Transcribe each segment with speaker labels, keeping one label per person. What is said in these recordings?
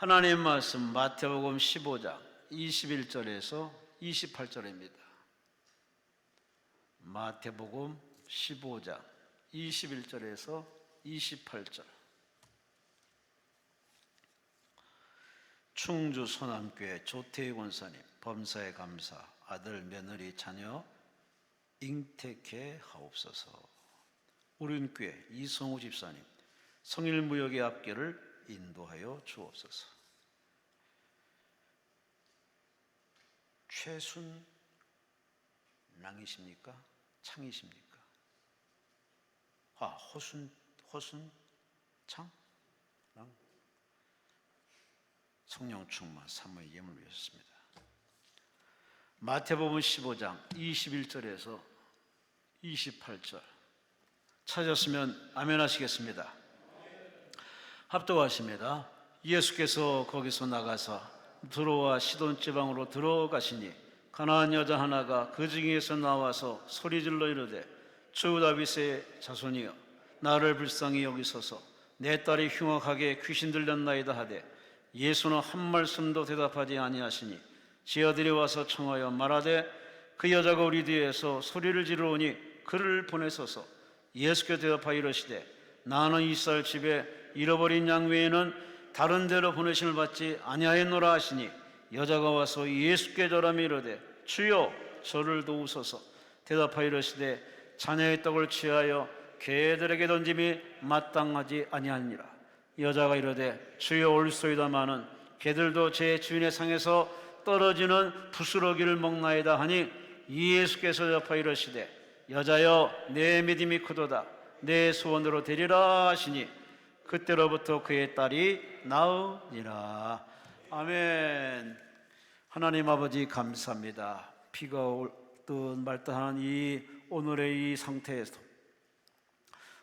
Speaker 1: 하나님 말씀 마태복음 15장 21절에서 28절입니다. 마태복음 15장 21절에서 28절. 충주 소남교회 조태희 권사님, 범사에 감사, 아들, 며느리, 자녀 잉태케 하옵소서. 우륜교회 이성우 집사님, 성일무역의 앞길을 인도하여 주옵소서. 최순랑이십니까? 창이십니까? 허순창? 랑? 성령 충만 사모의 예물을 위하셨습니다. 마태복음 15장 21절에서 28절 찾았으면 아멘 하시겠습니다. 합독하십니다. 예수께서 거기서 나가서 두로와 시돈 지방으로 들어가시니 가나안 여자 하나가 그 중에서 나와서 소리질러 이르되 주 다윗의 자손이여 나를 불쌍히 여기소서. 내 딸이 흉악하게 귀신 들렸나이다 하되 예수는 한 말씀도 대답하지 아니하시니 지 아들이 와서 청하여 말하되 그 여자가 우리 뒤에서 소리를 지르오니 그를 보내소서. 예수께서 대답하여 이르시되 나는 이스라엘 집에 잃어버린 양 외에는 다른 데로 보내심을 받지 아니하였노라 하시니 여자가 와서 예수께 절하며 이르되 주여 저를 도우소서. 대답하여 이르시되 자녀의 떡을 취하여 개들에게 던짐이 마땅하지 아니하니라. 여자가 이르되 주여 올소이다마는 개들도 제 주인의 상에서 떨어지는 부스러기를 먹나이다 하니 예수께서 대답하여 이르시되 여자여 내 믿음이 크도다. 내 소원대로 되리라 하시니 그때로부터 그의 딸이 나으니라. 아멘. 하나님 아버지 감사합니다. 비가 올 듯 말 듯한 이 오늘의 이 상태에서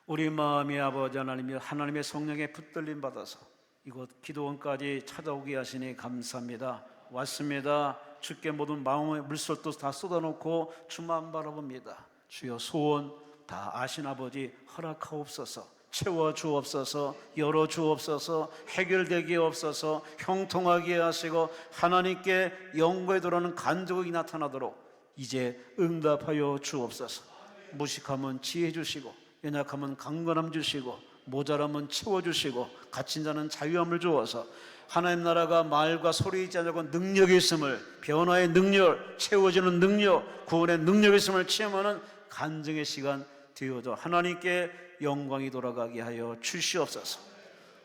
Speaker 1: 우리 마음이 아버지 하나님의 성령에 붙들림 받아서 이곳 기도원까지 찾아오게 하시니 감사합니다. 왔습니다. 주께 모든 마음의 물솔도 다 쏟아놓고 주만 바라봅니다. 주여 소원 다 아신 아버지 허락하옵소서. 채워주옵소서. 열어주옵소서. 해결되게 없어서 형통하게 하시고 하나님께 영광에 들어오는 간증이 나타나도록 이제 응답하여 주옵소서. 무식하면 지혜 주시고 연약하면 강건함 주시고 모자라면 채워주시고 갇힌 자는 자유함을 주어서 하나님 나라가 말과 소리이지 않고 능력이 있음을, 변화의 능력, 채워지는 능력, 구원의 능력이 있음을 체험하는 간증의 시간 되어져 하나님께 영광이 돌아가게 하여 주시옵소서.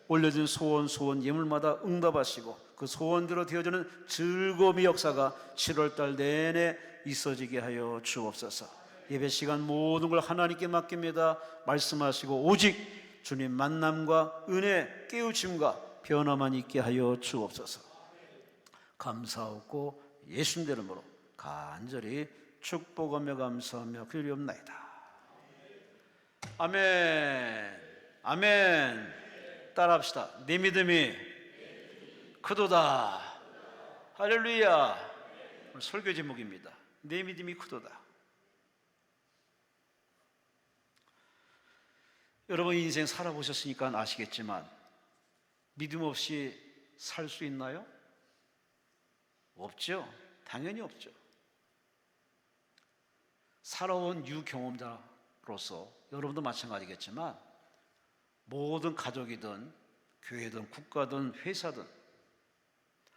Speaker 1: 올려진 소원 예물마다 응답하시고 그 소원대로 되어지는 즐거움의 역사가 7월달 내내 있어지게 하여 주옵소서. 예배 시간 모든 걸 하나님께 맡깁니다. 말씀하시고 오직 주님 만남과 은혜, 깨우침과 변화만 있게 하여 주옵소서. 감사하고 예수님 이름으로 간절히 축복하며 감사하며 그리옵나이다. 아멘. 아멘. 따라합시다. 내 믿음이 크도다. 할렐루야. 오늘 설교 제목입니다. 내 믿음이 크도다. 여러분 인생 살아보셨으니까 아시겠지만 믿음 없이 살 수 있나요? 없죠. 당연히 없죠. 살아온 유경험자로서 여러분도 마찬가지겠지만 모든 가족이든 교회든 국가든 회사든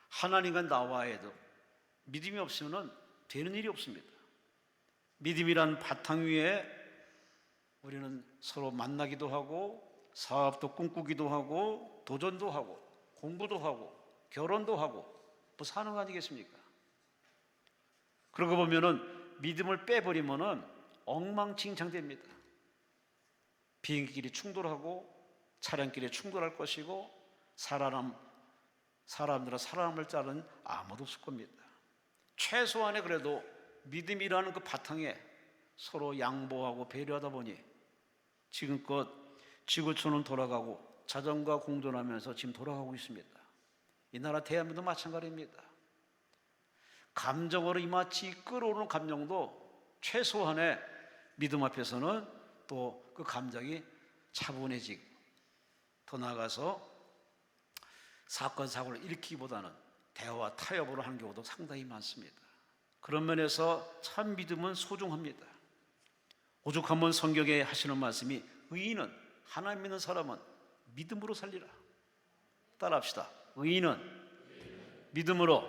Speaker 1: 하나님과 나와야도 믿음이 없으면 되는 일이 없습니다. 믿음이란 바탕 위에 우리는 서로 만나기도 하고 사업도 꿈꾸기도 하고 도전도 하고 공부도 하고 결혼도 하고 뭐 사는 거 아니겠습니까? 그러고 보면은 믿음을 빼버리면은 엉망진창됩니다. 비행기끼리 충돌하고 차량끼리 충돌할 것이고 사람들은 사람을 자른 아무도 없을 겁니다. 최소한의 그래도 믿음이라는 그 바탕에 서로 양보하고 배려하다 보니 지금껏 지구촌은 돌아가고 자전거가 공존하면서 지금 돌아가고 있습니다. 이 나라 대한민국도 마찬가지입니다. 감정으로 이마치 끌어오르는 감정도 최소한의 믿음 앞에서는 또 그 감정이 차분해지고 더 나아가서 사건 사고를 일으키기보다는 대화 타협으로 하는 경우도 상당히 많습니다. 그런 면에서 참 믿음은 소중합니다. 오죽 한번 성경에 하시는 말씀이 의인은, 하나님 믿는 사람은 믿음으로 살리라. 따라합시다. 의인은 믿음으로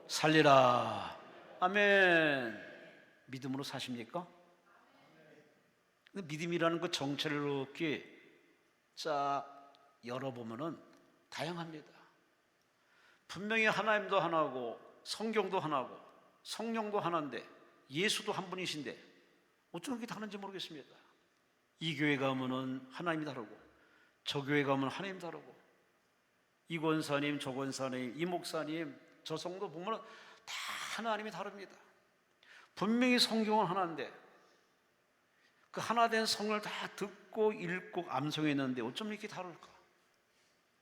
Speaker 1: 살리라. 아멘. 믿음으로 사십니까? 근데 믿음이라는 그 정체를 이렇게 쫙 열어보면은 다양합니다. 분명히 하나님도 하나고 성경도 하나고 성령도 하나인데 예수도 한 분이신데 어쩜 그렇게 다른지 모르겠습니다. 이 교회 가면은 하나님이 다르고 저 교회 가면 하나님 다르고 이 권사님 저 권사님 이 목사님 저 성도 보면 다 하나님이 다릅니다. 분명히 성경은 하나인데 그 하나된 성을 다 듣고 읽고 암송했는데 어쩜 이렇게 다를까?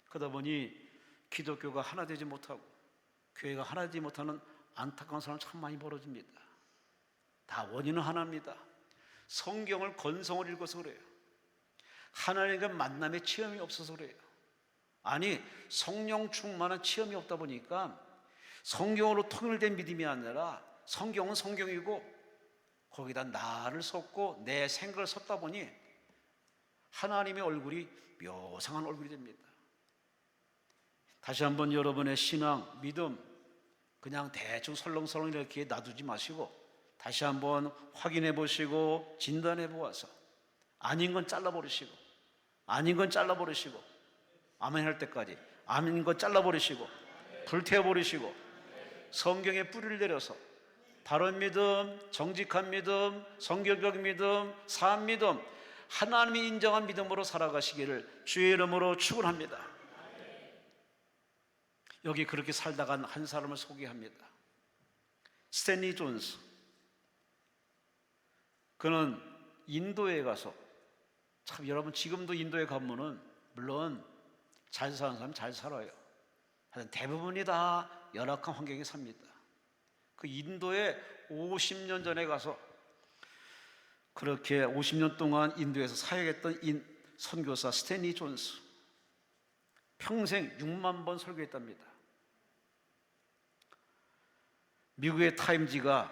Speaker 1: 그러다 보니 기독교가 하나 되지 못하고 교회가 하나 되지 못하는 안타까운 사람 참 많이 벌어집니다. 다 원인은 하나입니다. 성경을 건성을 읽어서 그래요. 하나님과 만남의 체험이 없어서 그래요. 아니 성령 충만한 체험이 없다 보니까 성경으로 통일된 믿음이 아니라 성경은 성경이고 거기다 나를 섞고 내 생각을 섞다 보니 하나님의 얼굴이 묘상한 얼굴이 됩니다. 다시 한번 여러분의 신앙, 믿음 그냥 대충 설렁설렁 이렇게 놔두지 마시고 다시 한번 확인해 보시고 진단해 보아서 아닌 건 잘라버리시고 아닌 건 잘라버리시고 아멘 할 때까지 아닌 건 잘라버리시고 불태워버리시고 성경에 뿌리를 내려서 바른 믿음, 정직한 믿음, 성결적 믿음, 사한 믿음 하나님이 인정한 믿음으로 살아가시기를 주의 이름으로 축원합니다. 여기 그렇게 살다간 한 사람을 소개합니다. 스탠리 존스. 그는 인도에 가서 참 여러분 지금도 인도에 가면은 물론 잘 사는 사람 잘 살아요. 하여튼 대부분이 다 열악한 환경에 삽니다. 그 인도에 50년 전에 가서 그렇게 50년 동안 인도에서 사역했던 선교사 스탠리 존스 평생 6만 번 설교했답니다. 미국의 타임지가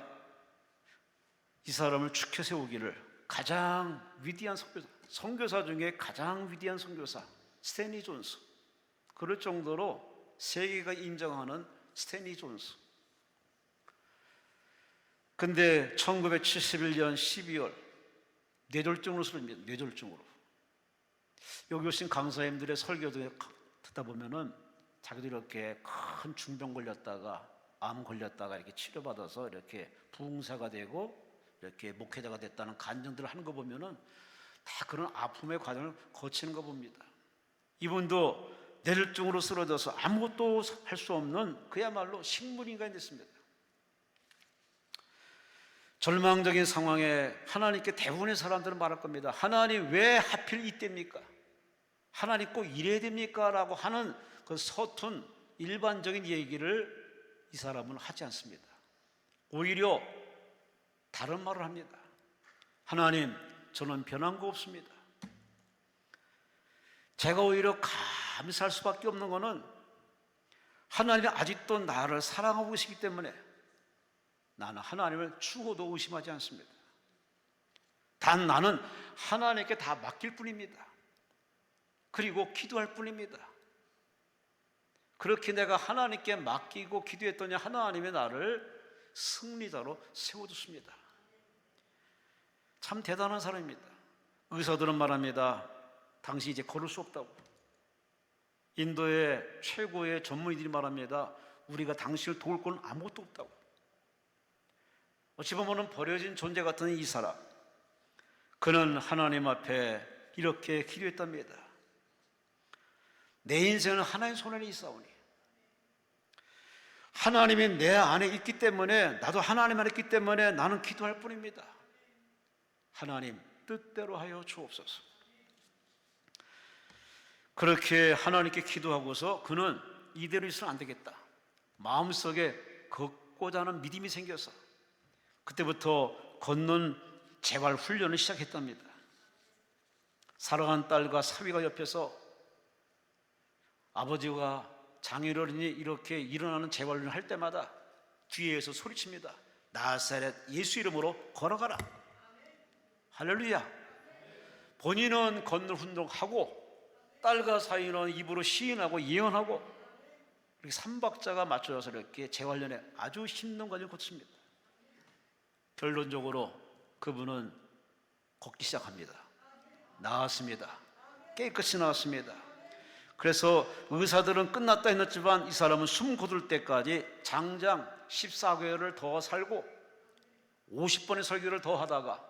Speaker 1: 이 사람을 축혀 세우기를 가장 위대한 선교사 중에 가장 위대한 선교사 스탠리 존스 그럴 정도로 세계가 인정하는 스탠리 존스. 근데 1971년 12월 뇌졸중으로 쓰러집니다. 뇌졸중으로. 여기 오신 강사님들의 설교도 듣다 보면은 자기도 이렇게 큰 중병 걸렸다가 암 걸렸다가 이렇게 치료받아서 이렇게 부흥사가 되고 이렇게 목회자가 됐다는 간증들을 하는 거 보면은 다 그런 아픔의 과정을 거치는 거 봅니다. 이분도 뇌졸중으로 쓰러져서 아무것도 할 수 없는 그야말로 식물인간이 됐습니다. 절망적인 상황에 하나님께 대부분의 사람들은 말할 겁니다. 하나님 왜 하필 이때입니까? 하나님 꼭 이래야 됩니까? 라고 하는 그 서툰 일반적인 얘기를 이 사람은 하지 않습니다. 오히려 다른 말을 합니다. 하나님, 저는 변한 거 없습니다. 제가 오히려 감사할 수밖에 없는 것은 하나님이 아직도 나를 사랑하고 계시기 때문에 나는 하나님을 죽어도 의심하지 않습니다. 단 나는 하나님께 다 맡길 뿐입니다. 그리고 기도할 뿐입니다. 그렇게 내가 하나님께 맡기고 기도했더니 하나님이 나를 승리자로 세워줬습니다. 참 대단한 사람입니다. 의사들은 말합니다. 당신 이제 걸을 수 없다고. 인도의 최고의 전문의들이 말합니다. 우리가 당신을 도울 건 아무것도 없다고. 어찌 보면 버려진 존재 같은 이 사람, 그는 하나님 앞에 이렇게 기도했답니다. 내 인생은 하나님 손 안에 있사오니 하나님이 내 안에 있기 때문에 나도 하나님 안에 있기 때문에 나는 기도할 뿐입니다. 하나님 뜻대로 하여 주옵소서. 그렇게 하나님께 기도하고서 그는 이대로 있으면 안 되겠다. 마음속에 걷고자 하는 믿음이 생겨서 그때부터 걷는 재활 훈련을 시작했답니다. 사랑하는 딸과 사위가 옆에서 아버지가 장애인이 이렇게 일어나는 재활을 할 때마다 뒤에서 소리칩니다. 나사렛 예수 이름으로 걸어가라. 할렐루야. 본인은 걷는 운동하고 딸과 사위는 입으로 시인하고 예언하고 이렇게 삼박자가 맞춰져서 이렇게 재활련에 아주 힘든 과정을 거칩니다. 결론적으로 그분은 걷기 시작합니다. 나았습니다. 깨끗이 나았습니다. 그래서 의사들은 끝났다 했지만 이 사람은 숨 거둘 때까지 장장 14개월을 더 살고 50번의 설교를 더 하다가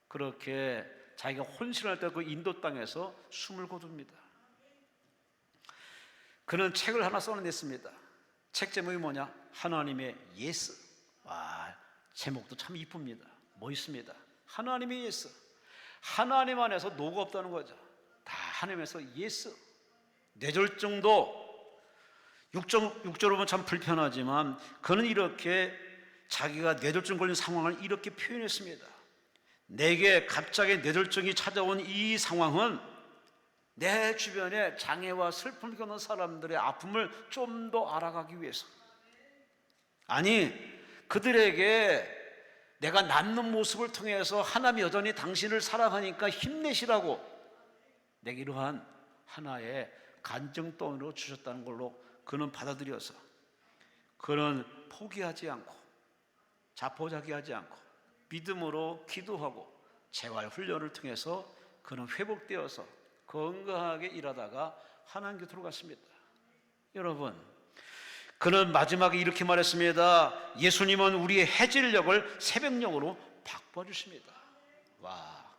Speaker 1: 그렇게 자기가 혼신할 때 그 인도 땅에서 숨을 거둡니다. 그는 책을 하나 써냈습니다. 책 제목이 뭐냐? 하나님의 예스. 와, 제목도 참 이쁩니다. 멋있습니다. 하나님의 예스. 하나님 안에서 노가 없다는 거죠. 다 하나님에서 예스. 뇌졸중도 육조로 보면 참 불편하지만 그는 이렇게 자기가 뇌졸중 걸린 상황을 이렇게 표현했습니다. 내게 갑자기 뇌졸중이 찾아온 이 상황은 내 주변에 장애와 슬픔을 겪는 사람들의 아픔을 좀 더 알아가기 위해서, 아니 그들에게 내가 낫는 모습을 통해서 하나님이 여전히 당신을 사랑하니까 힘내시라고 내게 이러한 하나의 간증덩이로 주셨다는 걸로 그는 받아들여서 그는 포기하지 않고 자포자기하지 않고 믿음으로 기도하고 재활훈련을 통해서 그는 회복되어서 건강하게 일하다가 하나님 곁으로 갔습니다. 여러분, 그는 마지막에 이렇게 말했습니다. 예수님은 우리의 해질녘을 새벽녘으로 바꿔주십니다. 와,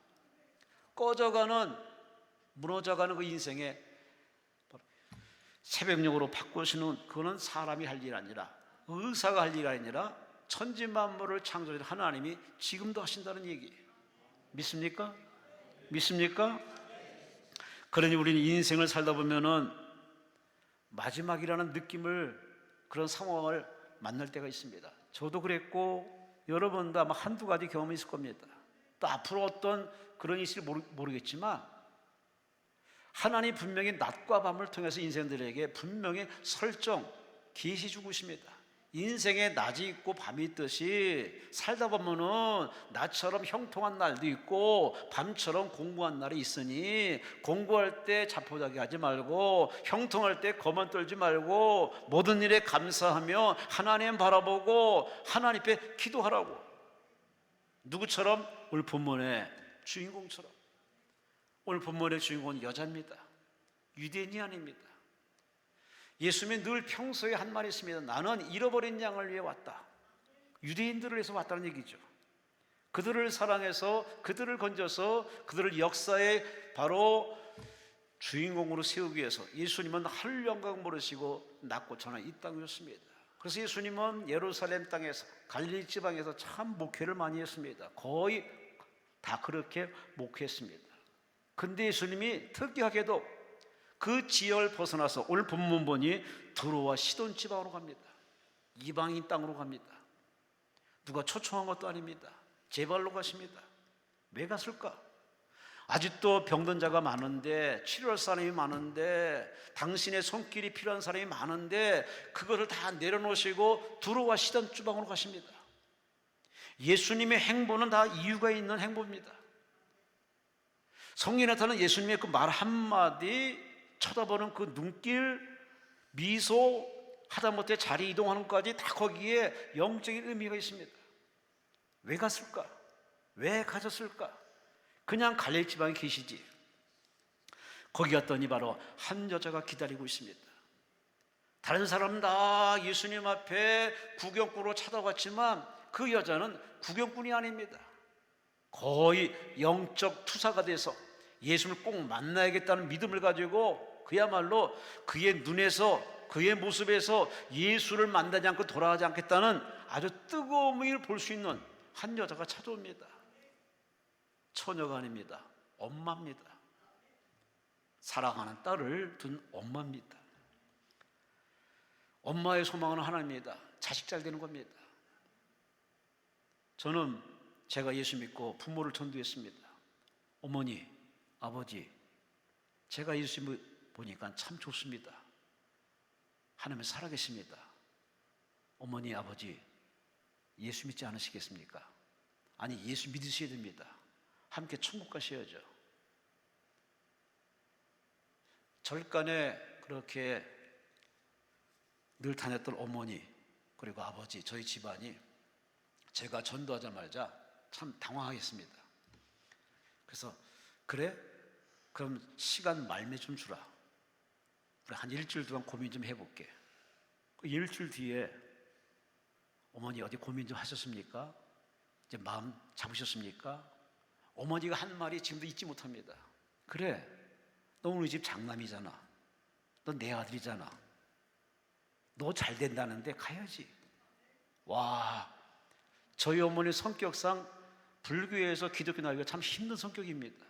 Speaker 1: 꺼져가는 무너져가는 그 인생에 새벽녘으로 바꾸시는, 그는 사람이 할 일이 아니라 의사가 할 일이 아니라 천지만물을 창조하신 하나님이 지금도 하신다는 얘기 믿습니까? 믿습니까? 그러니 우리는 인생을 살다 보면은 마지막이라는 느낌을, 그런 상황을 만날 때가 있습니다. 저도 그랬고 여러분도 아마 한두 가지 경험이 있을 겁니다. 또 앞으로 어떤 그런 일이 있을지 모르겠지만 하나님 분명히 낮과 밤을 통해서 인생들에게 분명히 설정 계시 주고 있습니다. 인생에 낮이 있고 밤이 있듯이 살다 보면은 낮처럼 형통한 날도 있고 밤처럼 공부한 날이 있으니 공부할 때 자포자기 하지 말고 형통할 때 거만 떨지 말고 모든 일에 감사하며 하나님 바라보고 하나님 앞에 기도하라고. 누구처럼? 오늘 본문의 주인공처럼. 오늘 본문의 주인공은 여자입니다. 유대인이 아닙니다. 예수님이 늘 평소에 한 말이 있습니다. 나는 잃어버린 양을 위해 왔다. 유대인들을 위해서 왔다는 얘기죠. 그들을 사랑해서 그들을 건져서 그들을 역사의 바로 주인공으로 세우기 위해서 예수님은 하늘 영광 모르시고 낮고 천하 이 땅에 오셨습니다. 그래서 예수님은 예루살렘 땅에서 갈릴리 지방에서 참 목회를 많이 했습니다. 거의 다 그렇게 목회했습니다. 근데 예수님이 특이하게도 그 지역을 벗어나서 오늘 본문 보니 두로와 시돈 지방으로 갑니다. 이방인 땅으로 갑니다. 누가 초청한 것도 아닙니다. 제 발로 가십니다. 왜 갔을까? 아직도 병든 자가 많은데, 치료할 사람이 많은데, 당신의 손길이 필요한 사람이 많은데 그것을 다 내려놓으시고 두로와 시돈 지방으로 가십니다. 예수님의 행보는 다 이유가 있는 행보입니다. 성경에 나타나는 예수님의 그 말 한마디, 쳐다보는 그 눈길, 미소, 하다못해 자리 이동하는 것까지 다 거기에 영적인 의미가 있습니다. 왜 갔을까? 왜 가졌을까? 그냥 갈릴리 지방에 계시지. 거기 갔더니 바로 한 여자가 기다리고 있습니다. 다른 사람은 다 예수님 앞에 구경꾼으로 찾아갔지만 그 여자는 구경꾼이 아닙니다. 거의 영적 투사가 돼서 예수를 꼭 만나야겠다는 믿음을 가지고 그야말로 그의 눈에서, 그의 모습에서 예수를 만나지 않고 돌아가지 않겠다는 아주 뜨거운 의미를 볼 수 있는 한 여자가 찾아옵니다. 처녀가 아닙니다. 엄마입니다. 사랑하는 딸을 둔 엄마입니다. 엄마의 소망은 하나입니다. 자식 잘 되는 겁니다. 저는 제가 예수 믿고 부모를 전도했습니다. 어머니, 아버지, 제가 예수 보니까 참 좋습니다. 하나님은 살아계십니다. 어머니, 아버지, 예수 믿지 않으시겠습니까? 아니, 예수 믿으셔야 됩니다. 함께 천국 가셔야죠. 절간에 그렇게 늘 다녔던 어머니 그리고 아버지, 저희 집안이 제가 전도하자마자 참 당황하겠습니다. 그래서 그래? 그럼 시간 말매 좀 주라. 우리 한 일주일 동안 고민 좀 해볼게. 그 일주일 뒤에 어머니 어디 고민 좀 하셨습니까? 이제 마음 잡으셨습니까? 어머니가 한 말이 지금도 잊지 못합니다. 그래, 너 우리 집 장남이잖아. 너 내 아들이잖아. 너 잘 된다는데 가야지. 와, 저희 어머니 성격상 불교에서 기독교 나기가 참 힘든 성격입니다.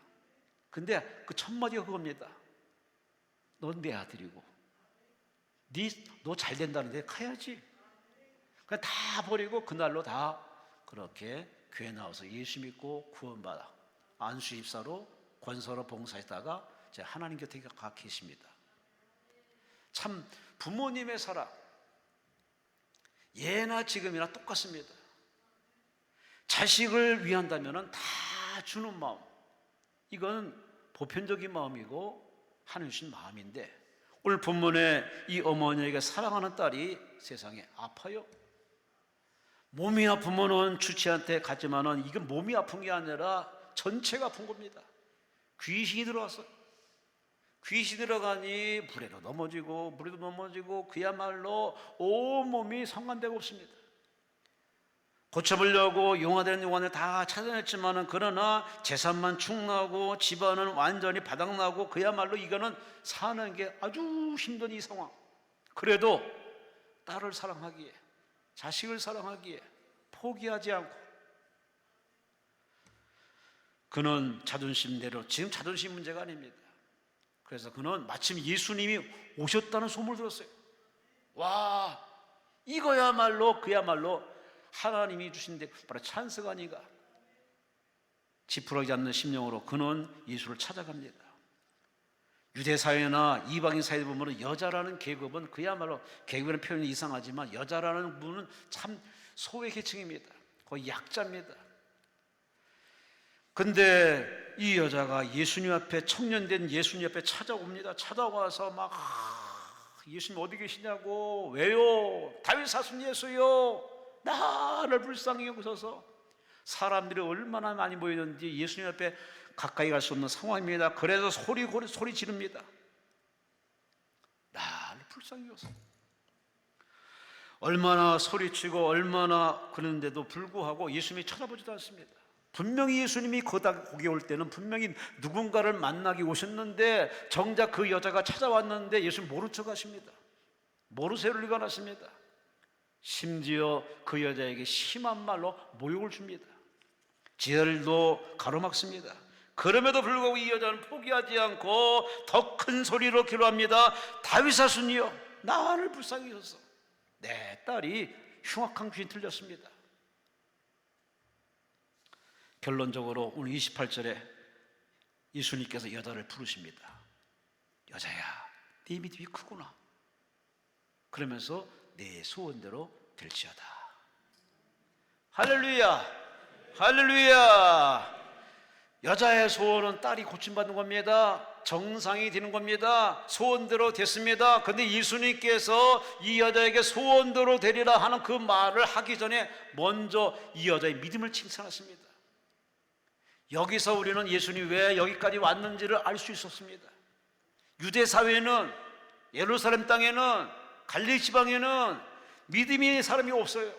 Speaker 1: 근데 그 첫 마디가 그겁니다. 넌 내 아들이고 너 잘 된다는데 가야지. 그냥 다 버리고 그날로 다 그렇게 교회 나와서 예수 믿고 구원받아 안수 집사로 권사로 봉사했다가 이제 하나님 곁에 가 계십니다. 참 부모님의 사랑 예나 지금이나 똑같습니다. 자식을 위한다면 다 주는 마음, 이건 보편적인 마음이고 하나님 주신 마음인데, 오늘 본문에 이 어머니에게 사랑하는 딸이 세상에 아파요. 몸이 아프면은 주치한테 가지만은 이건 몸이 아픈 게 아니라 전체가 아픈 겁니다. 귀신이 들어왔어요. 귀신이 들어가니 물에도 넘어지고 그야말로 온몸이 성간대가 없습니다. 고쳐보려고 용화되는 용화를 다 찾아냈지만은 그러나 재산만 축나고 집안은 완전히 바닥나고 그야말로 이거는 사는 게 아주 힘든 이 상황. 그래도 딸을 사랑하기에, 자식을 사랑하기에 포기하지 않고 그는 자존심대로, 지금 자존심 문제가 아닙니다. 그래서 그는 마침 예수님이 오셨다는 소문을 들었어요. 와, 이거야말로 그야말로 하나님이 주신 데 바로 찬스가 아닌가. 지푸라기 잡는 심령으로 그는 예수를 찾아갑니다. 유대 사회나 이방인 사회에 보면 여자라는 계급은 그야말로, 계급이라는 표현이 이상하지만 여자라는 분은 참 소외 계층입니다. 거의 약자입니다. 근데 이 여자가 예수님 앞에, 청년된 예수님 앞에 찾아옵니다. 찾아와서 막 예수님 어디 계시냐고, 왜요? 다윗 사순 예수요, 나를 불쌍히 여기소서. 사람들이 얼마나 많이 모이는지 예수님 앞에 가까이 갈 수 없는 상황입니다. 그래서 소리 지릅니다. 나를 불쌍히 여기소서. 얼마나 소리치고 얼마나 그런데도 불구하고 예수님이 쳐다보지도 않습니다. 분명히 예수님이 거기 올 때는 분명히 누군가를 만나기 오셨는데 정작 그 여자가 찾아왔는데 예수님 모른 척 하십니다. 모르쇠를 일관하십니다. 심지어 그 여자에게 심한 말로 모욕을 줍니다. 지혈도 가로막습니다. 그럼에도 불구하고 이 여자는 포기하지 않고 더 큰 소리로 기도합니다. 다윗 아들이여, 나를 불쌍히 여기소서. 내 딸이 흉악한 귀신 들렸습니다. 결론적으로 오늘 28절에 예수님께서 여자를 부르십니다. 여자야, 네 믿음이 크구나. 그러면서 내 소원대로 될지어다. 할렐루야, 할렐루야. 여자의 소원은 딸이 고침받는 겁니다. 정상이 되는 겁니다. 소원대로 됐습니다. 그런데 예수님께서 이 여자에게 소원대로 되리라 하는 그 말을 하기 전에 먼저 이 여자의 믿음을 칭찬하십니다. 여기서 우리는 예수님이 왜 여기까지 왔는지를 알 수 있었습니다. 유대 사회는, 예루살렘 땅에는, 갈릴리 지방에는 믿음이 사람이 없어요.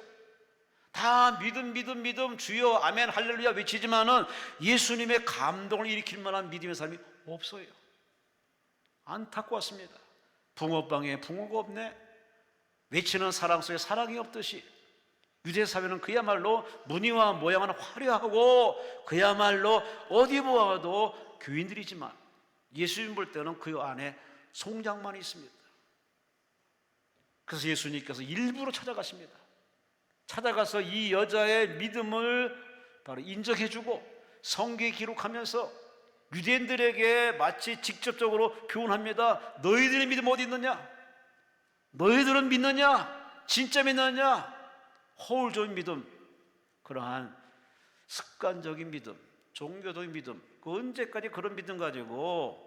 Speaker 1: 다 믿음 주여 아멘 할렐루야 외치지만은 예수님의 감동을 일으킬 만한 믿음의 사람이 없어요. 안타까웠습니다. 붕어빵에 붕어가 없네. 외치는 사랑 속에 사랑이 없듯이 유대 사회는 그야말로 무늬와 모양은 화려하고 그야말로 어디 보아도 교인들이지만 예수님 볼 때는 그 안에 송장만 있습니다. 그래서 예수님께서 일부러 찾아가십니다. 찾아가서 이 여자의 믿음을 바로 인정해주고 성경에 기록하면서 유대인들에게 마치 직접적으로 교훈합니다. 너희들의 믿음 어디 있느냐? 너희들은 믿느냐? 진짜 믿느냐? 허울적인 믿음, 그러한 습관적인 믿음, 종교적인 믿음, 그 언제까지 그런 믿음 가지고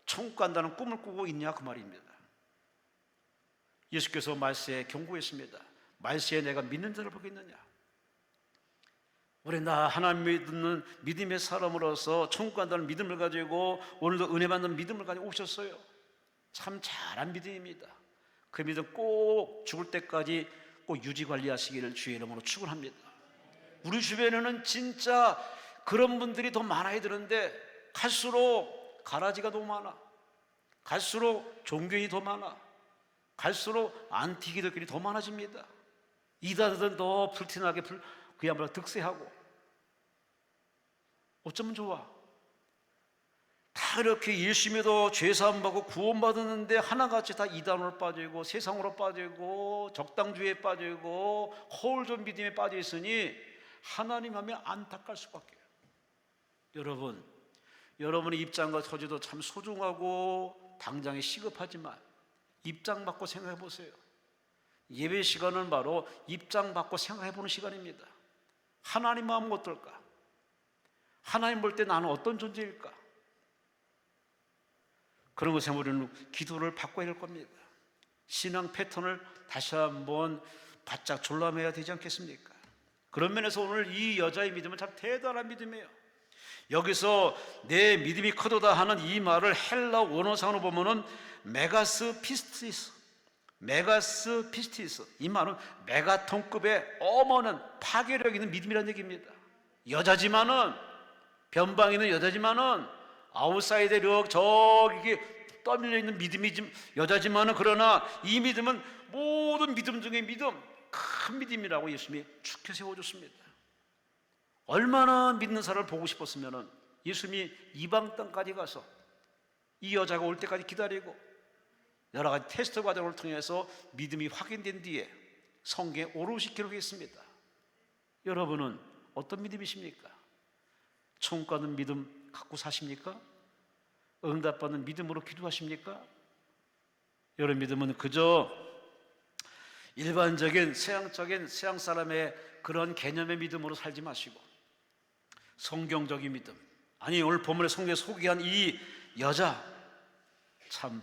Speaker 1: 천국 간다는 꿈을 꾸고 있냐, 그 말입니다. 예수께서 말세에 경고했습니다. 말세에 내가 믿는 자를 보겠느냐? 우리 나 하나님 믿는 믿음의 사람으로서 천국 간다는 믿음을 가지고 오늘도 은혜 받는 믿음을 가지고 오셨어요. 참 잘한 믿음입니다. 그 믿음 꼭 죽을 때까지 꼭 유지 관리하시기를 주의 이름으로 축원합니다. 우리 주변에는 진짜 그런 분들이 더 많아야 되는데 갈수록 가라지가 더 많아, 갈수록 종교인이 더 많아, 갈수록 안티기들끼리 더 많아집니다. 이단들은 더 불티나게 그야말로 득세하고. 어쩌면 좋아? 다 이렇게 예수 믿어 죄사함 받고 구원받았는데 하나같이 다 이단으로 빠지고 세상으로 빠지고 적당주의에 빠지고 허울전 믿음에 빠져 있으니 하나님 하면 안타까울 수밖에. 여러분, 여러분의 입장과 처지도 참 소중하고 당장에 시급하지만 입장 바꿔 생각해 보세요. 예배 시간은 바로 입장 바꿔 생각해 보는 시간입니다. 하나님 마음은 어떨까? 하나님 볼 때 나는 어떤 존재일까? 그런 것에 우리는 기도를 바꿔야 할 겁니다. 신앙 패턴을 다시 한번 바짝 졸라매야 되지 않겠습니까? 그런 면에서 오늘 이 여자의 믿음은 참 대단한 믿음이에요. 여기서 내 믿음이 크도다 하는 이 말을 헬라 원어상으로 보면은 메가스 피스티스, 이 말은 메가톤급의 어마어마한 파괴력 있는 믿음이라는 얘기입니다. 여자지만은, 변방 있는 여자지만은, 아웃사이드력 저기 떠밀려 있는 믿음이 여자지만은, 그러나 이 믿음은 모든 믿음 중에 믿음, 큰 믿음이라고 예수님이 축혀 세워줬습니다. 얼마나 믿는 사람을 보고 싶었으면은 예수님이 이방 땅까지 가서 이 여자가 올 때까지 기다리고 여러 가지 테스트 과정을 통해서 믿음이 확인된 뒤에 성경에 오롯이 기록했습니다. 여러분은 어떤 믿음이십니까? 천국 가는 믿음 갖고 사십니까? 응답받는 믿음으로 기도하십니까? 여러분 믿음은 그저 일반적인 서양적인 서양 사람의 그런 개념의 믿음으로 살지 마시고 성경적인 믿음, 아니 오늘 본문의 성경에 소개한 이 여자, 참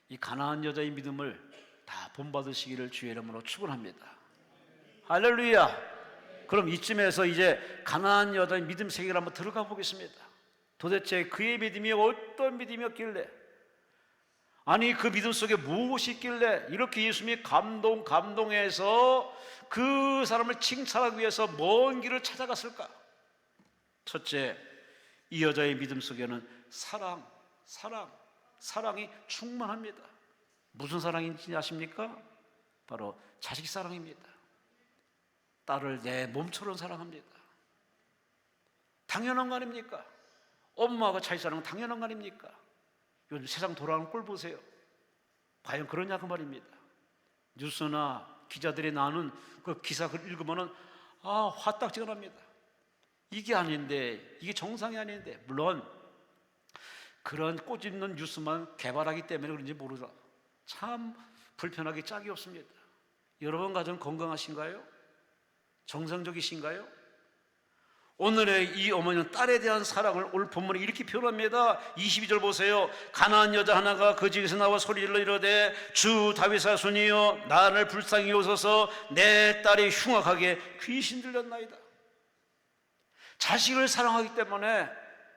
Speaker 1: 이 가나안 여자의 믿음을 다 본받으시기를 주의 이름으로 축원합니다. 할렐루야. 그럼 이쯤에서 이제 가나안 여자의 믿음 세계를 한번 들어가 보겠습니다. 도대체 그의 믿음이 어떤 믿음이었길래, 아니 그 믿음 속에 무엇이 있길래 이렇게 예수님이 감동해서 그 사람을 칭찬하기 위해서 먼 길을 찾아갔을까? 첫째, 이 여자의 믿음 속에는 사랑이 충만합니다. 무슨 사랑인지 아십니까? 바로 자식 사랑입니다. 딸을 내 몸처럼 사랑합니다. 당연한 거 아닙니까? 엄마가 자식 사랑은 당연한 거 아닙니까? 요즘 세상 돌아가는 꼴 보세요. 과연 그러냐 그 말입니다. 뉴스나 기자들이 나오는 그 기사 읽으면은 화딱지가 납니다. 이게 아닌데, 이게 정상이 아닌데. 물론 그런 꼬집는 뉴스만 개발하기 때문에 그런지 모르죠. 참 불편하기 짝이 없습니다. 여러분 가정 건강하신가요? 정상적이신가요? 오늘의 이 어머니는 딸에 대한 사랑을 오늘 본문에 이렇게 표현합니다. 22절 보세요. 가나안 여자 하나가 그 집에서 나와 소리질러 이르되 주 다윗의 자손이여 나를 불쌍히 여기소서, 내 딸이 흉악하게 귀신 들렸나이다. 자식을 사랑하기 때문에,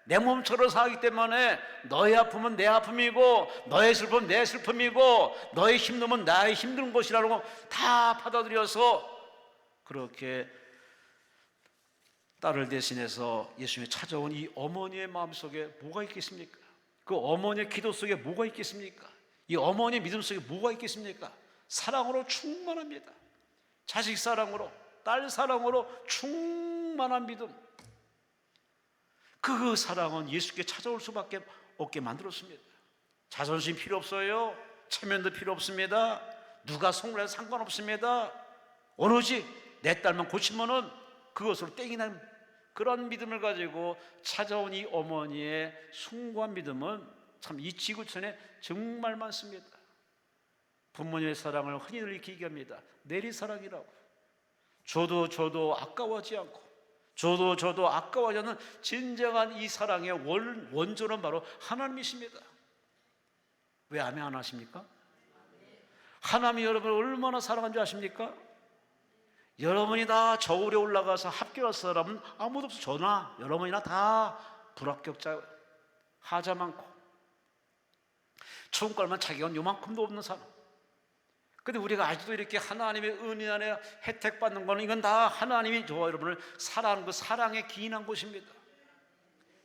Speaker 1: 내 몸처럼 사랑하기 때문에 너의 아픔은 내 아픔이고 너의 슬픔은 내 슬픔이고 너의 힘듦은 나의 힘든 것이라고 다 받아들여서 그렇게 딸을 대신해서 예수님이 찾아온 이 어머니의 마음속에 뭐가 있겠습니까? 그 어머니의 기도 속에 뭐가 있겠습니까? 이 어머니의 믿음 속에 뭐가 있겠습니까? 사랑으로 충만합니다. 자식 사랑으로, 딸 사랑으로 충만한 믿음. 그 사랑은 예수께 찾아올 수밖에 없게 만들었습니다. 자존심 필요 없어요. 체면도 필요 없습니다. 누가 속물해도 상관없습니다. 오로지 내 딸만 고치면은 그것으로 땡이 나는 그런 믿음을 가지고 찾아온 이 어머니의 숭고한 믿음은 참 이 지구촌에 정말 많습니다. 부모님의 사랑을 흔히들 이렇게 얘기합니다. 내리사랑이라고. 줘도 아까워하지 않고, 줘도 아까워하지 않는 진정한 이 사랑의 원조는 바로 하나님이십니다. 왜 아멘 안 하십니까? 하나님이 여러분을 얼마나 사랑한 줄 아십니까? 여러분이 다 저울에 올라가서 합격할 사람은 아무도 없어. 저나 여러분이나 다 불합격자, 하자 많고, 좋은 걸만 자기가 요만큼도 없는 사람. 근데 우리가 아직도 이렇게 하나님의 은혜 안에 혜택 받는 거는 이건 다 하나님이 저와 여러분을 사랑하는 그 사랑에 기인한 것입니다.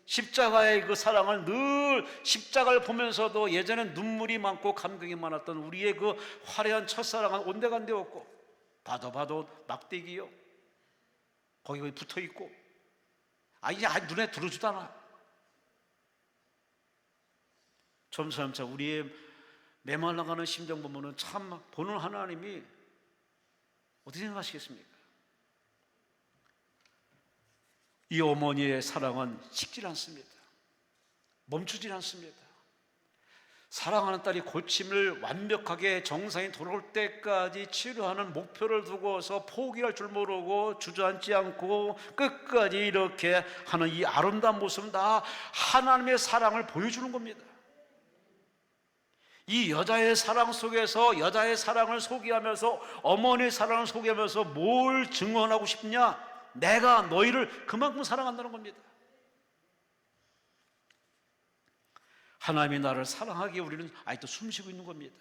Speaker 1: 십자가의 그 사랑을 늘 십자가를 보면서도 예전엔 눈물이 많고 감격이 많았던 우리의 그 화려한 첫사랑은 온데간데 없고, 봐도 막대기요. 거기 붙어 있고, 이제 눈에 들어주도 않아. 점차 우리의 메말라가는 심정 보면은 참 보는 하나님이 어떻게 생각하시겠습니까? 이 어머니의 사랑은 식질 않습니다. 멈추질 않습니다. 사랑하는 딸이 고침을 완벽하게 정상에 돌아올 때까지 치료하는 목표를 두고서 포기할 줄 모르고 주저앉지 않고 끝까지 이렇게 하는 이 아름다운 모습은 다 하나님의 사랑을 보여주는 겁니다. 이 여자의 사랑 속에서 여자의 사랑을 소개하면서, 어머니의 사랑을 소개하면서 뭘 증언하고 싶냐? 내가 너희를 그만큼 사랑한다는 겁니다. 하나님이 나를 사랑하기에 우리는 아직도 숨쉬고 있는 겁니다.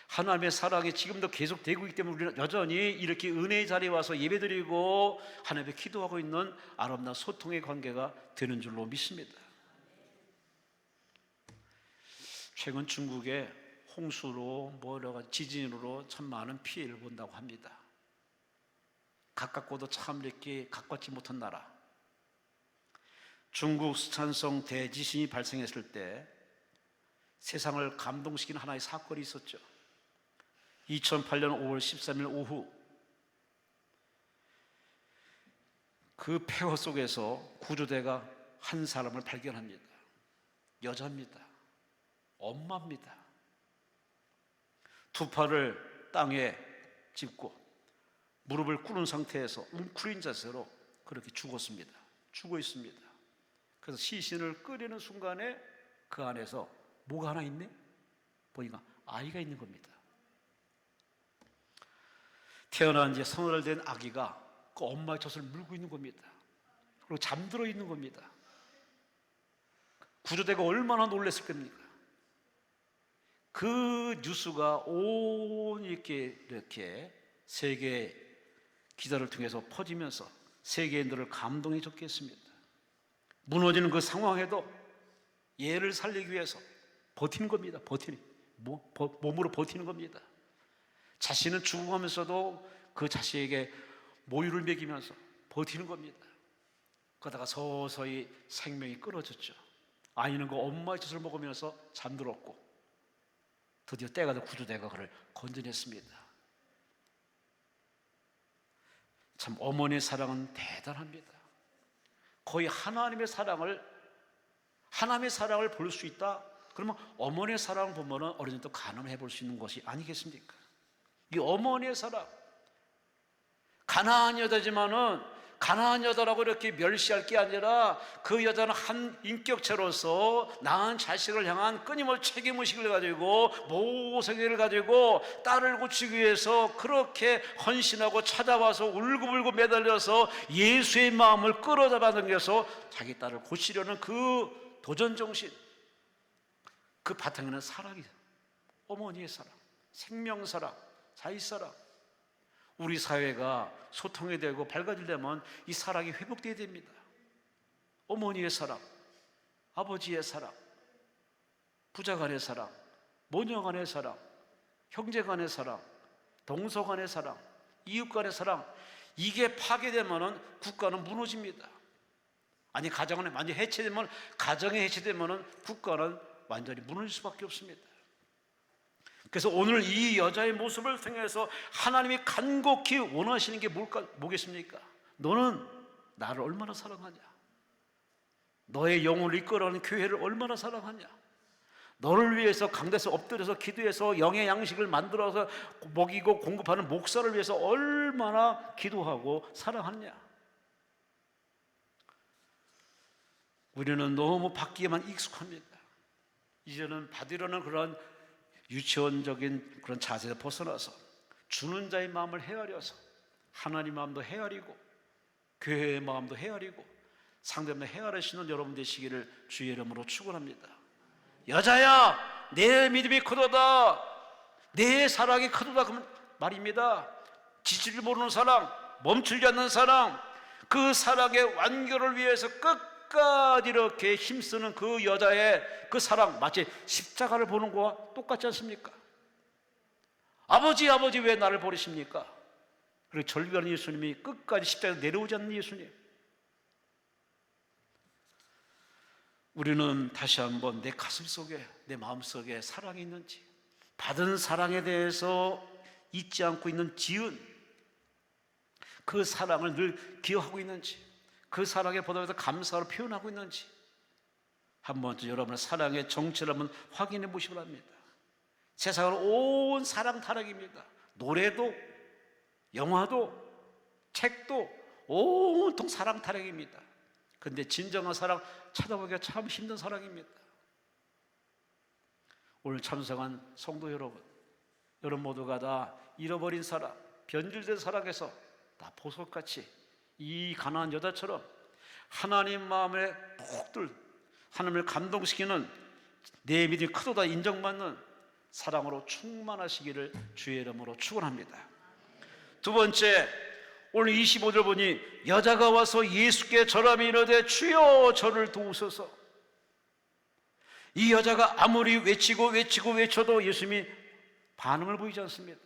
Speaker 1: 하나님의 사랑이 지금도 계속되고 있기 때문에 우리는 여전히 이렇게 은혜의 자리에 와서 예배드리고 하나님께 기도하고 있는 아름다운 소통의 관계가 되는 줄로 믿습니다. 최근 중국에 홍수로 여러 가지 지진으로 참 많은 피해를 본다고 합니다. 가깝고도 참 이렇게 가깝지 못한 나라. 중국 스촨성 대지진이 발생했을 때 세상을 감동시키는 하나의 사건이 있었죠. 2008년 5월 13일 오후 그 폐허 속에서 구조대가 한 사람을 발견합니다. 여자입니다. 엄마입니다. 두 팔을 땅에 짚고 무릎을 꿇은 상태에서 웅크린 자세로 그렇게 죽었습니다. 죽어 있습니다. 그래서 시신을 끄려는 순간에 그 안에서 뭐가 하나 있네? 보니까 아이가 있는 겁니다. 태어난 지 서너 달 된 아기가 그 엄마의 젖을 물고 있는 겁니다. 그리고 잠들어 있는 겁니다. 구조대가 얼마나 놀랐을 겁니까? 그 뉴스가 온 이렇게 세계 기자를 통해서 퍼지면서 세계인들을 감동에 젖게 했습니다. 무너지는 그 상황에도 얘를 살리기 위해서 버티는 겁니다. 몸으로 버티는 겁니다. 자신은 죽어가면서도 그 자식에게 모유를 먹이면서 버티는 겁니다. 그러다가 서서히 생명이 끊어졌죠. 아이는 그 엄마의 젖을 먹으면서 잠들었고, 드디어 때가 돼 구조대가 그를 건져냈습니다. 참 어머니의 사랑은 대단합니다. 거의 하나님의 사랑을 볼 수 있다? 그러면 어머니의 사랑을 보면 어느 정도 가늠해 볼 수 있는 것이 아니겠습니까? 이 어머니의 사랑, 가난한 여자지만은 가난한 여자라고 이렇게 멸시할 게 아니라 그 여자는 한 인격체로서 낳은 자식을 향한 끊임없이 책임의식을 가지고 모세계를 가지고 딸을 고치기 위해서 그렇게 헌신하고 찾아와서 울고불고 매달려서 예수의 마음을 끌어잡아 당겨서 자기 딸을 고치려는 그 도전정신, 그 바탕에는 사랑이, 어머니의 사랑, 생명사랑, 자의사랑. 우리 사회가 소통이 되고 밝아지려면 이 사랑이 회복되어야 됩니다. 어머니의 사랑, 아버지의 사랑, 부자 간의 사랑, 모녀 간의 사랑, 형제 간의 사랑, 동서 간의 사랑, 이웃 간의 사랑, 이게 파괴되면 국가는 무너집니다. 아니, 가정은 완전히 해체되면, 가정이 해체되면 국가는 완전히 무너질 수밖에 없습니다. 그래서 오늘 이 여자의 모습을 통해서 하나님이 간곡히 원하시는 게 뭐겠습니까? 너는 나를 얼마나 사랑하냐? 너의 영혼을 이끌어가는 교회를 얼마나 사랑하냐? 너를 위해서 강대에서 엎드려서 기도해서 영의 양식을 만들어서 먹이고 공급하는 목사를 위해서 얼마나 기도하고 사랑하냐? 우리는 너무 받기에만 익숙합니다. 이제는 받으려는 그런 유치원적인 그런 자세에서 벗어나서 주는 자의 마음을 헤아려서 하나님 마음도 헤아리고 교회의 마음도 헤아리고 상대방도 헤아리시는 여러분 되시기를 주의 이름으로 축원합니다. 여자야, 내 믿음이 크도다, 내 사랑이 크도다 그 말입니다. 지치를 모르는 사랑, 멈추지 않는 사랑, 그 사랑의 완결을 위해서 끝까지 이렇게 힘쓰는 그 여자의 그 사랑, 마치 십자가를 보는 거와 똑같지 않습니까? 아버지 왜 나를 버리십니까? 그리고 절규하는 예수님이 끝까지 십자가에 내려오지 않는 예수님. 우리는 다시 한번 내 가슴 속에, 내 마음 속에 사랑이 있는지, 받은 사랑에 대해서 잊지 않고 있는 지은 그 사랑을 늘 기억하고 있는지, 그 사랑에 보답해서 감사를 표현하고 있는지 한번 여러분의 사랑의 정체를 한번 확인해 보시기 바랍니다. 세상은 온 사랑 타락입니다. 노래도, 영화도, 책도 온통 사랑 타락입니다. 그런데 진정한 사랑 찾아보기가 참 힘든 사랑입니다. 오늘 참석한 성도 여러분 모두가 다 잃어버린 사랑, 변질된 사랑에서 다 보석같이 이 가난한 여자처럼 하나님 마음에 푹들 하나님을 감동시키는 내 믿음이 크도다 인정받는 사랑으로 충만하시기를 주의 이름으로 축원합니다. 두 번째, 오늘 25절 보니 여자가 와서 예수께 절하며 이르되 주여 저를 도우소서. 이 여자가 아무리 외쳐도 예수님이 반응을 보이지 않습니다.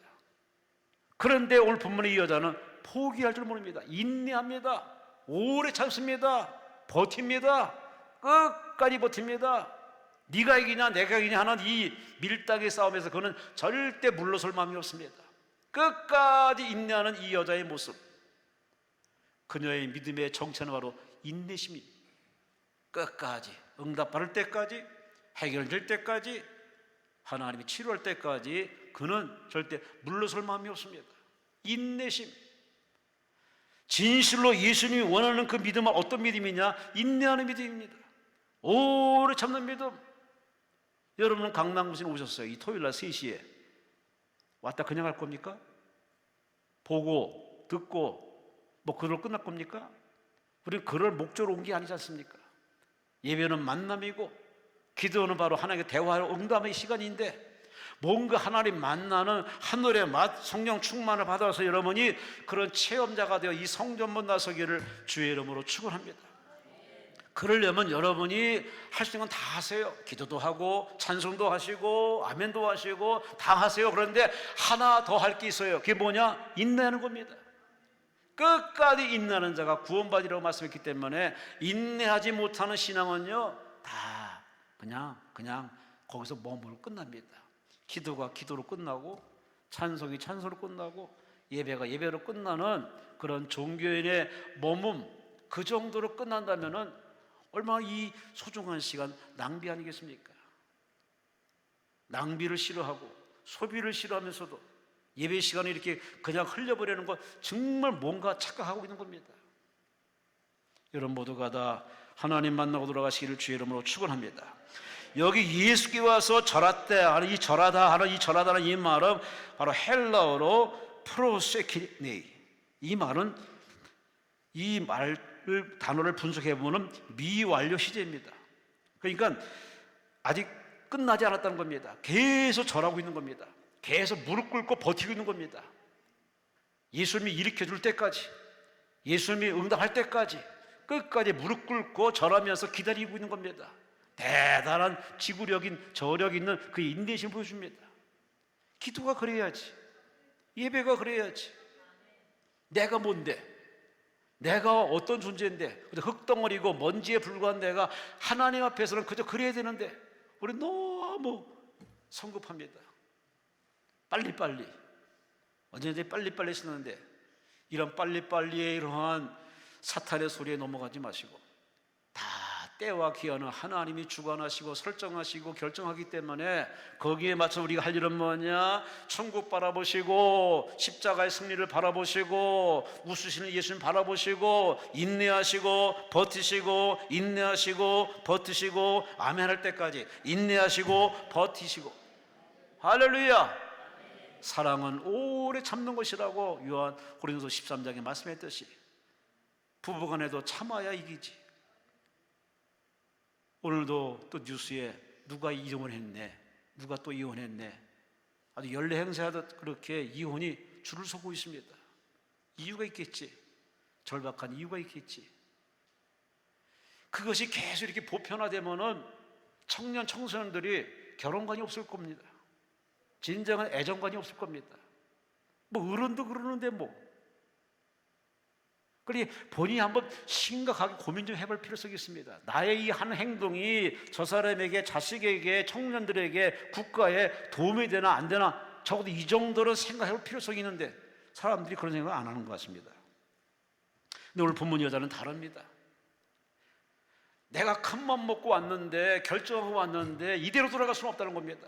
Speaker 1: 그런데 오늘 본문의 이 여자는 포기할 줄 모릅니다. 인내합니다. 오래 참습니다. 버팁니다. 끝까지 버팁니다. 네가 이기냐 내가 이기냐 하는 이 밀당의 싸움에서 그는 절대 물러설 마음이 없습니다. 끝까지 인내하는 이 여자의 모습, 그녀의 믿음의 정체는 바로 인내심입니다. 끝까지 응답받을 때까지, 해결될 때까지, 하나님이 치료할 때까지 그는 절대 물러설 마음이 없습니다. 인내심. 진실로 예수님이 원하는 그 믿음은 어떤 믿음이냐? 인내하는 믿음입니다. 오래 참는 믿음. 여러분은 강남구에 오셨어요. 이 토요일날 3시에 왔다 그냥 갈 겁니까? 보고 듣고 뭐 그걸로 끝날 겁니까? 우리는 그럴 목적으로 온 게 아니지 않습니까? 예배는 만남이고 기도는 바로 하나님과 대화하고 응답의 시간인데, 뭔가 하나님 만나는 하늘의 맛, 성령 충만을 받아서 여러분이 그런 체험자가 되어 이 성전문 나서기를 주의 이름으로 축원합니다. 그러려면 여러분이 할 수 있는 건 다 하세요. 기도도 하고 찬송도 하시고 아멘도 하시고 다 하세요. 그런데 하나 더 할 게 있어요. 그게 뭐냐? 인내하는 겁니다. 끝까지 인내하는 자가 구원받으리라고 말씀했기 때문에 인내하지 못하는 신앙은요 다 그냥 거기서 머물고 끝납니다. 기도가 기도로 끝나고 찬송이 찬송으로 끝나고 예배가 예배로 끝나는 그런 종교인의 머문, 그 정도로 끝난다면은 얼마나 이 소중한 시간 낭비 아니겠습니까? 낭비를 싫어하고 소비를 싫어하면서도 예배 시간을 이렇게 그냥 흘려버리는 것, 정말 뭔가 착각하고 있는 겁니다. 여러분 모두가 다 하나님 만나고 돌아가시기를 주의 이름으로 축원합니다. 여기 예수께 와서 절하대 하는 이 절하다는 이 말은 바로 헬라어로 프로세키네이. 이 말은 이 말을 단어를 분석해 보면 미완료 시제입니다. 그러니까 아직 끝나지 않았다는 겁니다. 계속 절하고 있는 겁니다. 계속 무릎 꿇고 버티고 있는 겁니다. 예수님이 일으켜 줄 때까지, 예수님이 응답할 때까지 끝까지 무릎 꿇고 절하면서 기다리고 있는 겁니다. 대단한 지구력인 저력 있는 그 인내심을 보여줍니다. 기도가 그래야지, 예배가 그래야지. 내가 뭔데, 내가 어떤 존재인데, 흙덩어리고 먼지에 불과한 내가 하나님 앞에서는 그저 그래야 되는데 우리 너무 성급합니다. 빨리빨리, 언제든지 빨리빨리 쓰는데, 이런 빨리빨리의 이러한 사탄의 소리에 넘어가지 마시고, 다 때와 기한은 하나님이 주관하시고 설정하시고 결정하기 때문에 거기에 맞춰 우리가 할 일은 뭐냐? 천국 바라보시고 십자가의 승리를 바라보시고 웃으시는 예수님 바라보시고 인내하시고 버티시고 인내하시고 버티시고 아멘 할 때까지 인내하시고 버티시고. 할렐루야. 사랑은 오래 참는 것이라고 요한 고린도서 13장에 말씀했듯이 부부간에도 참아야 이기지. 오늘도 또 뉴스에 누가 이혼했네, 누가 또 이혼했네, 아주 연례 행사하듯 그렇게 이혼이 줄을 서고 있습니다. 이유가 있겠지. 절박한 이유가 있겠지. 그것이 계속 이렇게 보편화되면은 청년 청소년들이 결혼관이 없을 겁니다. 진정한 애정관이 없을 겁니다. 뭐 어른도 그러는데 뭐. 그러니 본인이 한번 심각하게 고민 좀 해볼 필요성이 있습니다. 나의 이 한 행동이 저 사람에게, 자식에게, 청년들에게, 국가에 도움이 되나 안 되나, 적어도 이 정도는 생각해볼 필요성이 있는데 사람들이 그런 생각을 안 하는 것 같습니다. 근데 오늘 본문 여자는 다릅니다. 내가 큰맘 먹고 왔는데, 결정하고 왔는데 이대로 돌아갈 수는 없다는 겁니다.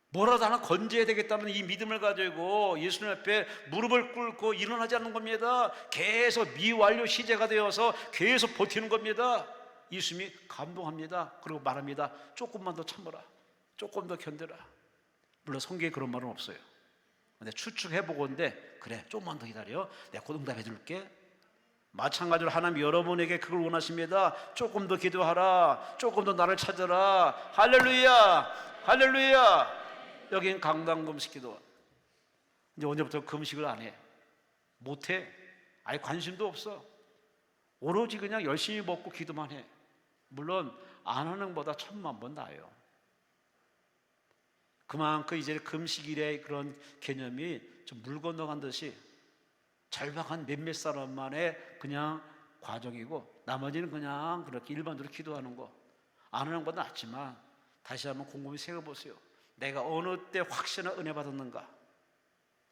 Speaker 1: 뭐라도 하나 건져야 되겠다는 이 믿음을 가지고 예수님 앞에 무릎을 꿇고 일어나지 않는 겁니다. 계속 미완료 시제가 되어서 계속 버티는 겁니다. 예수님이 감동합니다. 그리고 말합니다. 조금만 더 참으라, 조금 더 견뎌라. 물론 성경에 그런 말은 없어요. 근데 추측해보건데, 그래 조금만 더 기다려, 내가 곧 응답해 줄게. 마찬가지로 하나님 여러분에게 그걸 원하십니다. 조금 더 기도하라, 조금 더 나를 찾아라. 할렐루야, 할렐루야. 여긴 강당금식 기도. 이제 언제부터 금식을 안 해? 못해? 아예 관심도 없어. 오로지 그냥 열심히 먹고 기도만 해. 물론 안 하는 것보다 1000만 번 나아요. 그만큼 이제 금식일의 그런 개념이 좀 물 건너간 듯이 절박한 몇몇 사람만의 그냥 과정이고, 나머지는 그냥 그렇게 일반적으로 기도하는 거. 안 하는 것보다 낫지만 다시 한번 곰곰이 새겨보세요. 내가 어느 때 확신을 은혜 받았는가?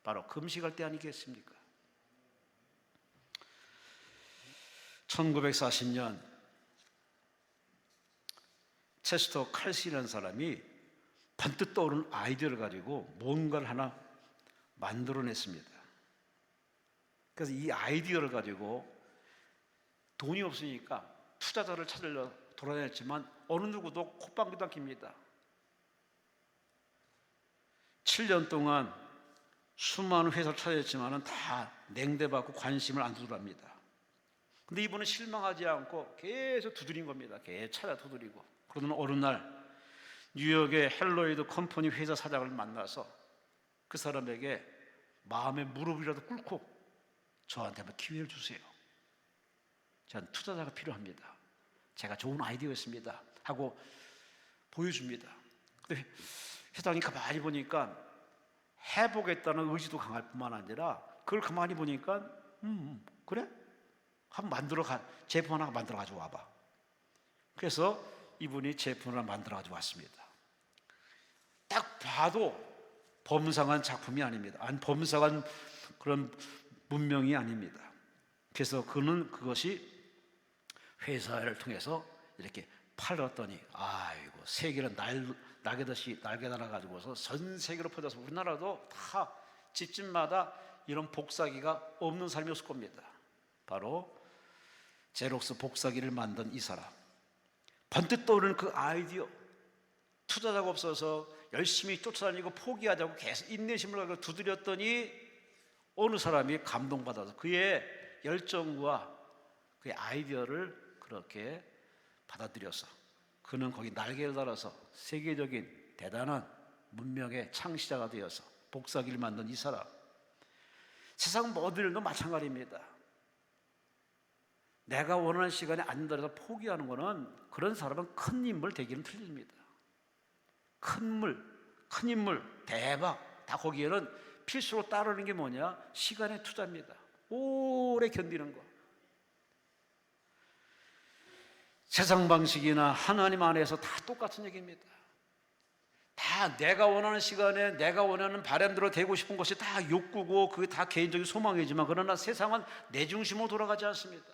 Speaker 1: 바로 금식할 때 아니겠습니까? 1940년 체스터 칼시라는 사람이 번뜩 떠오른 아이디어를 가지고 뭔가를 하나 만들어냈습니다. 그래서 이 아이디어를 가지고 돈이 없으니까 투자자를 찾으려 돌아다녔지만 어느 누구도 콧방귀도 안 낍니다. 7년 동안 수많은 회사를 찾아냈지만 다 냉대받고 관심을 안 두드립니다. 근데 이분은 실망하지 않고 계속 두드린 겁니다. 계속 찾아 두드리고. 그러던 어느 날 뉴욕의 헬로이드 컴퍼니 회사 사장을 만나서 그 사람에게 마음의 무릎이라도 꿇고 저한테 한번 기회를 주세요. 저는 투자자가 필요합니다. 제가 좋은 아이디어였습니다 하고 보여줍니다. 근데 회장이 가만히 보니까 해보겠다는 의지도 강할 뿐만 아니라 그걸 가만히 보니까 그래? 한번 제품 하나 만들어 가지고 와봐. 그래서 이분이 제품을 하나 만들어 가지고 왔습니다. 딱 봐도 범상한 작품이 아닙니다. 범상한 그런 문명이 아닙니다. 그래서 그는 그것이 회사를 통해서 이렇게 팔았더니 아이고 세계는 날개듯이 날개 달아가지고서 전 세계로 퍼져서 우리나라도 다 집집마다 이런 복사기가 없는 사람이 없을 겁니다. 바로 제록스 복사기를 만든 이 사람. 번뜩 떠오르는 그 아이디어. 투자자가 없어서 열심히 쫓아다니고 포기하자고 계속 인내심을 가지고 두드렸더니 어느 사람이 감동받아서 그의 열정과 그의 아이디어를 그렇게 받아들여서 그는 거기 날개를 달아서 세계적인 대단한 문명의 창시자가 되어서 복사기를 만든 이 사람. 세상 모든 일도 마찬가지입니다. 내가 원하는 시간에 안 된다고 포기하는 것은 그런 사람은 큰 인물 되기는 틀립니다. 큰 인물, 대박, 다 거기에는 필수로 따르는 게 뭐냐? 시간의 투자입니다. 오래 견디는 거. 세상 방식이나 하나님 안에서 다 똑같은 얘기입니다. 다 내가 원하는 시간에 내가 원하는 바람대로 되고 싶은 것이 다 욕구고 그게 다 개인적인 소망이지만, 그러나 세상은 내 중심으로 돌아가지 않습니다.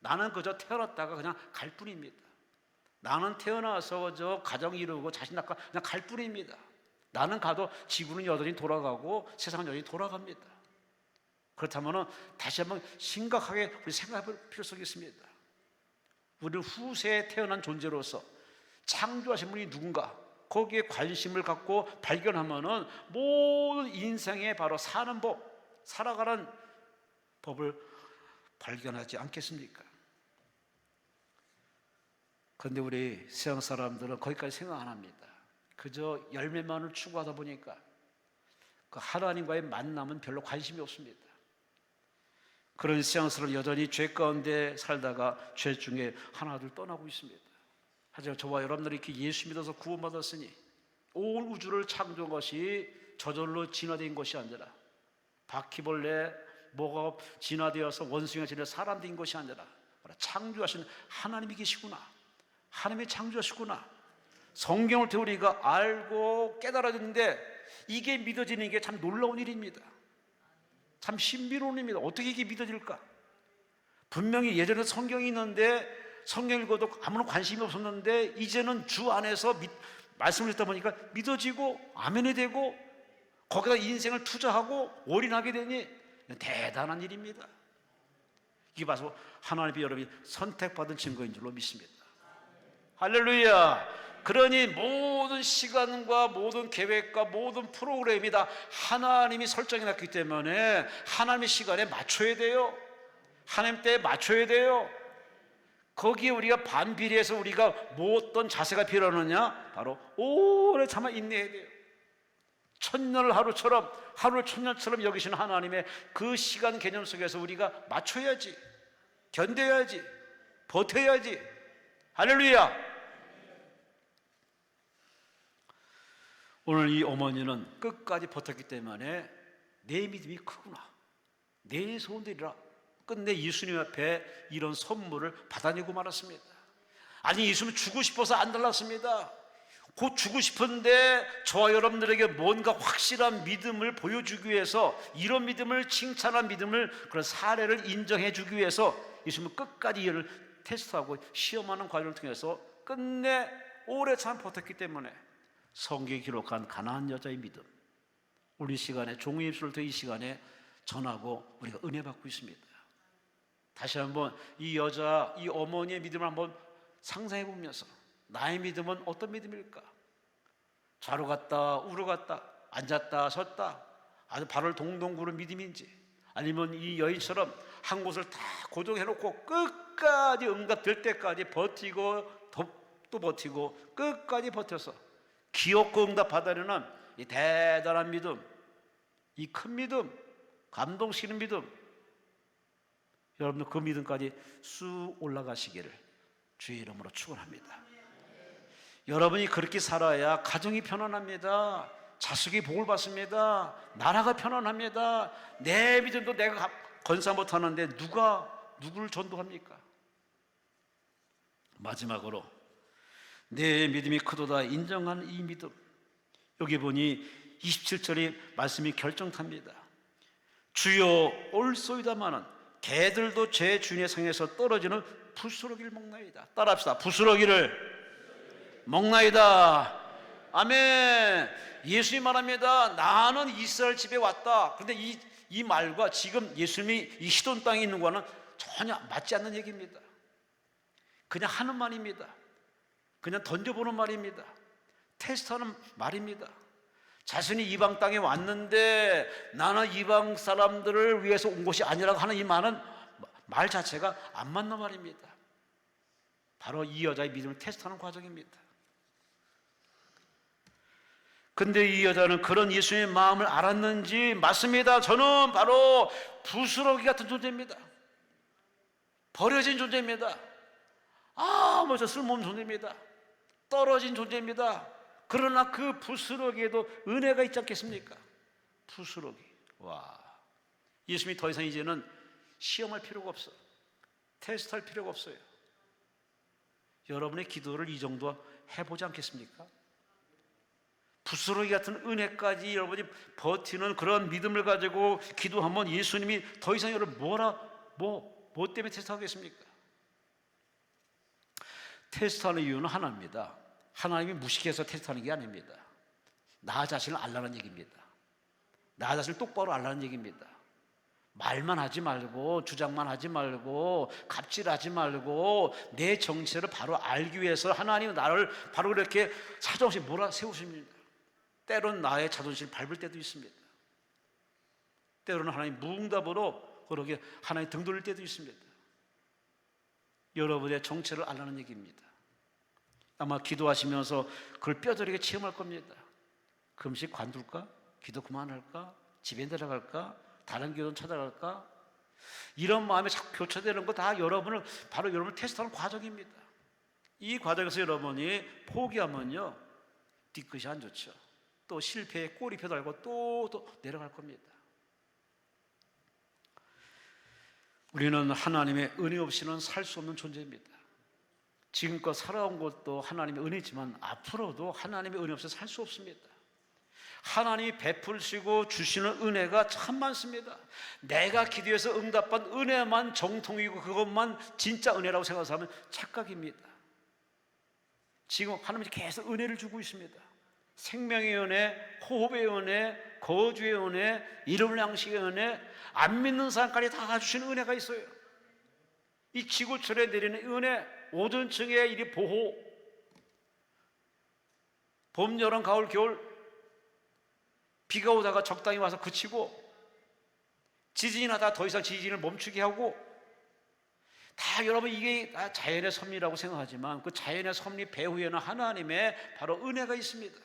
Speaker 1: 나는 그저 태어났다가 그냥 갈 뿐입니다. 나는 태어나서 저 가정 이루고 자식 낳고 그냥 갈 뿐입니다. 나는 가도 지구는 여전히 돌아가고 세상은 여전히 돌아갑니다. 그렇다면 다시 한번 심각하게 우리 생각해 볼 필요성이 있습니다. 우리 후세에 태어난 존재로서 창조하신 분이 누군가, 거기에 관심을 갖고 발견하면은 모든 인생의 바로 사는 법, 살아가는 법을 발견하지 않겠습니까? 그런데 우리 세상 사람들은 거기까지 생각 안 합니다. 그저 열매만을 추구하다 보니까 그 하나님과의 만남은 별로 관심이 없습니다. 그런 세상 사람 여전히 죄 가운데 살다가 죄 중에 하나둘 떠나고 있습니다. 하지만 저와 여러분들이 이렇게 예수 믿어서 구원받았으니 온 우주를 창조한 것이 저절로 진화된 것이 아니라, 바퀴벌레 뭐가 진화되어서 원숭이가 진화 사람 된 것이 아니라 창조하신 하나님이 계시구나, 하나님이 창조하시구나, 성경을 통해 우리가 알고 깨달아졌는데 이게 믿어지는 게 참 놀라운 일입니다. 참 신비로운 일입니다. 어떻게 이게 믿어질까? 분명히 예전에 성경이 있는데 성경 읽어도 아무런 관심이 없었는데 이제는 주 안에서 말씀을 듣다 보니까 믿어지고 아멘이 되고 거기다 인생을 투자하고 올인하게 되니 대단한 일입니다. 이게 바로 하나님의 여러분이 선택받은 증거인 줄로 믿습니다. 할렐루야. 그러니 모든 시간과 모든 계획과 모든 프로그램이 다 하나님이 설정해 놨기 때문에 하나님의 시간에 맞춰야 돼요. 하나님 때에 맞춰야 돼요. 거기에 우리가 반비례해서 우리가 뭐 어떤 자세가 필요하느냐? 바로 오래 참아 인내해야 돼요. 천년을 하루처럼, 하루를 천년처럼 여기시는 하나님의 그 시간 개념 속에서 우리가 맞춰야지, 견뎌야지, 버텨야지. 할렐루야. 오늘 이 어머니는 끝까지 버텼기 때문에 내 믿음이 크구나, 내 소원들이라 끝내 예수님 앞에 이런 선물을 받아내고 말았습니다. 아니, 예수님 주고 싶어서 안 달랐습니다. 곧 주고 싶은데 저와 여러분들에게 뭔가 확실한 믿음을 보여주기 위해서, 이런 믿음을, 칭찬한 믿음을, 그런 사례를 인정해 주기 위해서 예수님은 끝까지 이를 테스트하고 시험하는 과정을 통해서 끝내 오래 참 버텼기 때문에 성경에 기록한 가나안 여자의 믿음, 우리 시간에 종의 입술을 통해 이 시간에 전하고 우리가 은혜 받고 있습니다. 다시 한번 이 여자, 이 어머니의 믿음을 한번 상상해 보면서 나의 믿음은 어떤 믿음일까? 좌로 갔다 우로 갔다 앉았다 섰다 아주 발을 동동 구른 믿음인지, 아니면 이 여인처럼 한 곳을 다 고정해 놓고 끝까지 응답될 때까지 버티고 또 버티고 끝까지 버텨서 기업고 응답 받아내는 이 대단한 믿음, 이 큰 믿음, 감동시키는 믿음, 여러분들 그 믿음까지 쑥 올라가시기를 주의 이름으로 축원합니다. 여러분이 그렇게 살아야 가정이 편안합니다. 자식이 복을 받습니다. 나라가 편안합니다. 내 믿음도 내가 건사 못하는데 누가 누구를 전도합니까? 마지막으로 내 믿음이 크도다 인정한 이 믿음, 여기 보니 27절의 말씀이 결정탑니다. 주여 올소이다마는 개들도 제 주인의 상에서 떨어지는 부스러기를 먹나이다. 따라합시다. 부스러기를 먹나이다. 아멘. 예수님 말합니다. 나는 이스라엘 집에 왔다. 그런데 이 말과 지금 예수님이 이 시돈 땅에 있는 거는 전혀 맞지 않는 얘기입니다. 그냥 하는 말입니다. 그냥 던져보는 말입니다. 테스트하는 말입니다. 자신이 이방 땅에 왔는데 나는 이방 사람들을 위해서 온 것이 아니라고 하는 이 말은 말 자체가 안 맞는 말입니다. 바로 이 여자의 믿음을 테스트하는 과정입니다. 근데 이 여자는 그런 예수님의 마음을 알았는지, 맞습니다. 저는 바로 부스러기 같은 존재입니다. 버려진 존재입니다. 아무것도 쓸모없는 존재입니다. 떨어진 존재입니다. 그러나 그 부스러기에도 은혜가 있지 않겠습니까? 부스러기. 와, 예수님이 더 이상 이제는 시험할 필요가 없어, 테스트할 필요가 없어요. 여러분의 기도를 이 정도 해보지 않겠습니까? 부스러기 같은 은혜까지 여러분이 버티는 그런 믿음을 가지고 기도하면 예수님이 더 이상 여러분 뭐 때문에 테스트하겠습니까? 테스트하는 이유는 하나입니다. 하나님이 무식해서 테스트하는 게 아닙니다. 나 자신을 알라는 얘기입니다. 나 자신을 똑바로 알라는 얘기입니다. 말만 하지 말고 주장만 하지 말고 갑질하지 말고 내 정체를 바로 알기 위해서 하나님은 나를 바로 이렇게 사정없이 몰아세우십니다. 때로는 나의 자존심을 밟을 때도 있습니다. 때로는 하나님 무응답으로 그렇게 하나님 등 돌릴 때도 있습니다. 여러분의 정체를 알라는 얘기입니다. 아마 기도하시면서 그걸 뼈저리게 체험할 겁니다. 금식 관둘까? 기도 그만할까? 집에 들어갈까? 다른 교회는 찾아갈까? 이런 마음이 자꾸 교차되는 거 다 여러분을 바로 여러분을 테스트하는 과정입니다. 이 과정에서 여러분이 포기하면요 뒤끝이 안 좋죠. 또 실패에 꼬리표 달고 또 내려갈 겁니다. 우리는 하나님의 은혜 없이는 살 수 없는 존재입니다. 지금껏 살아온 것도 하나님의 은혜지만 앞으로도 하나님의 은혜 없이 살 수 없습니다. 하나님이 베풀시고 주시는 은혜가 참 많습니다. 내가 기도해서 응답한 은혜만 정통이고 그것만 진짜 은혜라고 생각하면 착각입니다. 지금 하나님이 계속 은혜를 주고 있습니다. 생명의 은혜, 호흡의 은혜, 거주의 은혜, 이름을 양식의 은혜, 안 믿는 사람까지 다 주시는 은혜가 있어요. 이 지구촌에 내리는 은혜, 오존층의 이 보호, 봄, 여름, 가을, 겨울, 비가 오다가 적당히 와서 그치고, 지진이 나다가 더 이상 지진을 멈추게 하고, 다 여러분 이게 다 자연의 섭리라고 생각하지만 그 자연의 섭리 배후에는 하나님의 바로 은혜가 있습니다.